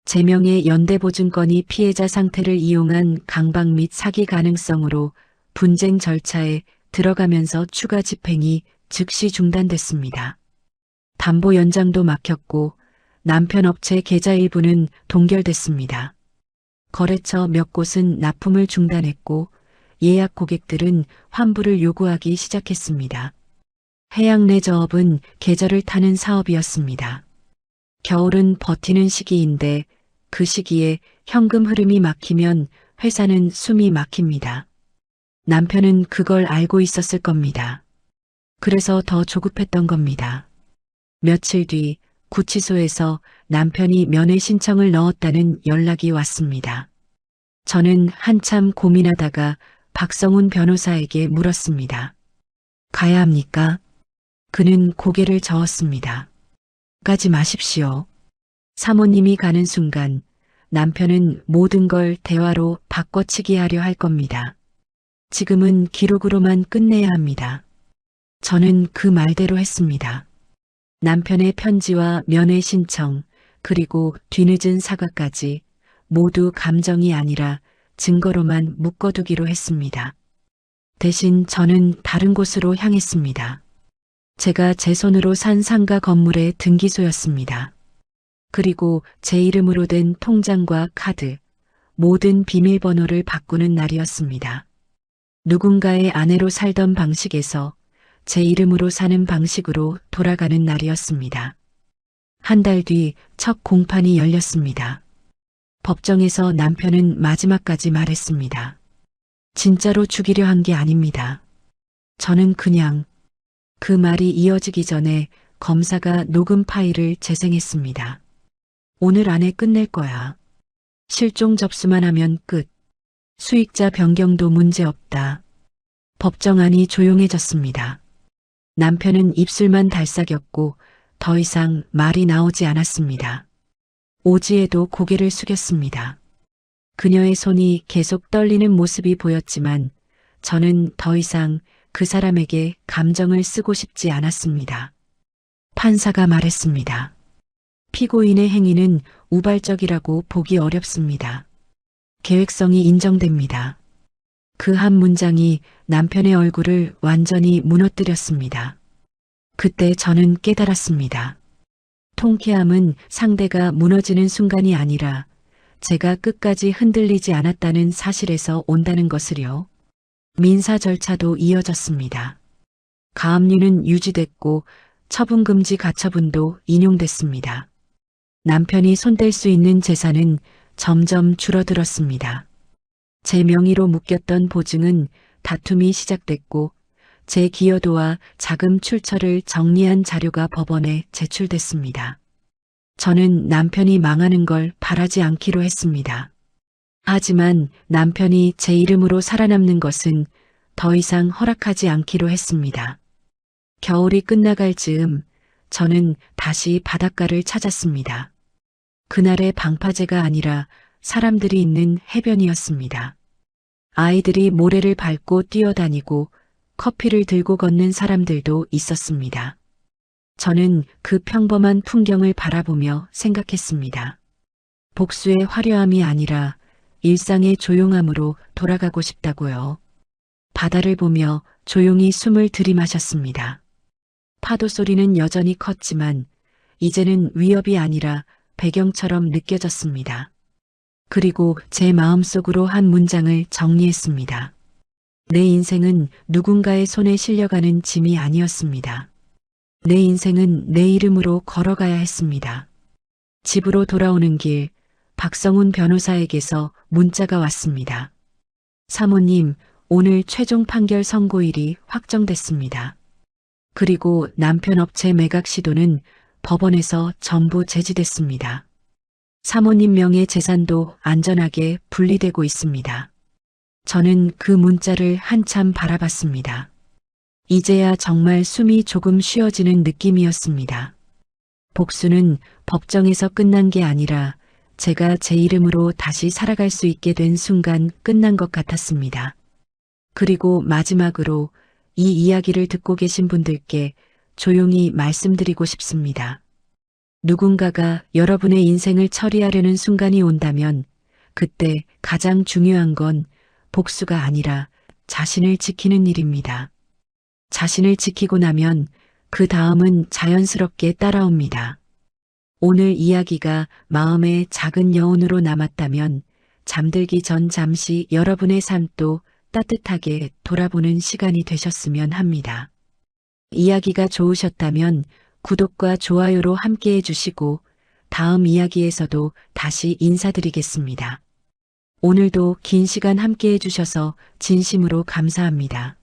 제명의 연대보증건이 피해자 상태를 이용한 강박 및 사기 가능성으로 분쟁 절차에 들어가면서 추가 집행이 즉시 중단됐습니다. 담보 연장도 막혔고 남편 업체 계좌 일부는 동결됐습니다. 거래처 몇 곳은 납품을 중단했고 예약 고객들은 환불을 요구하기 시작했습니다. 해양레저업은 계절을 타는 사업이었습니다. 겨울은 버티는 시기인데 그 시기에 현금 흐름이 막히면 회사는 숨이 막힙니다. 남편은 그걸 알고 있었을 겁니다. 그래서 더 조급했던 겁니다. 며칠 뒤 구치소에서 남편이 면회 신청을 넣었다는 연락이 왔습니다. 저는 한참 고민하다가 박성훈 변호사에게 물었습니다. 가야 합니까? 그는 고개를 저었습니다. 가지 마십시오. 사모님이 가는 순간 남편은 모든 걸 대화로 바꿔치기 하려 할 겁니다. 지금은 기록으로만 끝내야 합니다. 저는 그 말대로 했습니다. 남편의 편지와 면회 신청, 그리고 뒤늦은 사과까지 모두 감정이 아니라 증거로만 묶어두기로 했습니다. 대신 저는 다른 곳으로 향했습니다. 제가 제 손으로 산 상가 건물의 등기소였습니다. 그리고 제 이름으로 된 통장과 카드, 모든 비밀번호를 바꾸는 날이었습니다. 누군가의 아내로 살던 방식에서 제 이름으로 사는 방식으로 돌아가는 날이었습니다. 한 달 뒤 첫 공판이 열렸습니다. 법정에서 남편은 마지막까지 말했습니다. 진짜로 죽이려 한 게 아닙니다. 저는 그냥 그 말이 이어지기 전에 검사가 녹음 파일을 재생했습니다. 오늘 안에 끝낼 거야. 실종 접수만 하면 끝. 수익자 변경도 문제없다. 법정안이 조용해졌습니다. 남편은 입술만 달싹였고 더 이상 말이 나오지 않았습니다. 오지에도 고개를 숙였습니다. 그녀의 손이 계속 떨리는 모습이 보였지만 저는 더 이상 그 사람에게 감정을 쓰고 싶지 않았습니다. 판사가 말했습니다. 피고인의 행위는 우발적이라고 보기 어렵습니다. 계획성이 인정됩니다. 그 한 문장이 남편의 얼굴을 완전히 무너뜨렸습니다. 그때 저는 깨달았습니다. 통쾌함은 상대가 무너지는 순간이 아니라 제가 끝까지 흔들리지 않았다는 사실에서 온다는 것을요. 민사 절차도 이어졌습니다. 가압류는 유지됐고 처분금지 가처분도 인용됐습니다. 남편이 손댈 수 있는 재산은 점점 줄어들었습니다. 제 명의로 묶였던 보증은 다툼이 시작됐고 제 기여도와 자금 출처를 정리한 자료가 법원에 제출됐습니다. 저는 남편이 망하는 걸 바라지 않기로 했습니다. 하지만 남편이 제 이름으로 살아남는 것은 더 이상 허락하지 않기로 했습니다. 겨울이 끝나갈 즈음 저는 다시 바닷가를 찾았습니다. 그날의 방파제가 아니라 사람들이 있는 해변이었습니다. 아이들이 모래를 밟고 뛰어다니고 커피를 들고 걷는 사람들도 있었습니다. 저는 그 평범한 풍경을 바라보며 생각했습니다. 복수의 화려함이 아니라 일상의 조용함으로 돌아가고 싶다고요. 바다를 보며 조용히 숨을 들이마셨습니다. 파도 소리는 여전히 컸지만 이제는 위협이 아니라 배경처럼 느껴졌습니다. 그리고 제 마음속으로 한 문장을 정리했습니다. 내 인생은 누군가의 손에 실려가는 짐이 아니었습니다. 내 인생은 내 이름으로 걸어가야 했습니다. 집으로 돌아오는 길, 박성훈 변호사에게서 문자가 왔습니다. 사모님, 오늘 최종 판결 선고일이 확정됐습니다. 그리고 남편 업체 매각 시도는 법원에서 전부 제지됐습니다. 사모님 명의 재산도 안전하게 분리되고 있습니다. 저는 그 문자를 한참 바라봤습니다. 이제야 정말 숨이 조금 쉬어지는 느낌이었습니다. 복수는 법정에서 끝난 게 아니라 제가 제 이름으로 다시 살아갈 수 있게 된 순간 끝난 것 같았습니다. 그리고 마지막으로 이 이야기를 듣고 계신 분들께 조용히 말씀드리고 싶습니다. 누군가가 여러분의 인생을 처리하려는 순간이 온다면 그때 가장 중요한 건 복수가 아니라 자신을 지키는 일입니다. 자신을 지키고 나면 그 다음은 자연스럽게 따라옵니다. 오늘 이야기가 마음의 작은 여운으로 남았다면 잠들기 전 잠시 여러분의 삶도 따뜻하게 돌아보는 시간이 되셨으면 합니다. 이야기가 좋으셨다면 구독과 좋아요로 함께 해주시고 다음 이야기에서도 다시 인사드리겠습니다. 오늘도 긴 시간 함께 해주셔서 진심으로 감사합니다.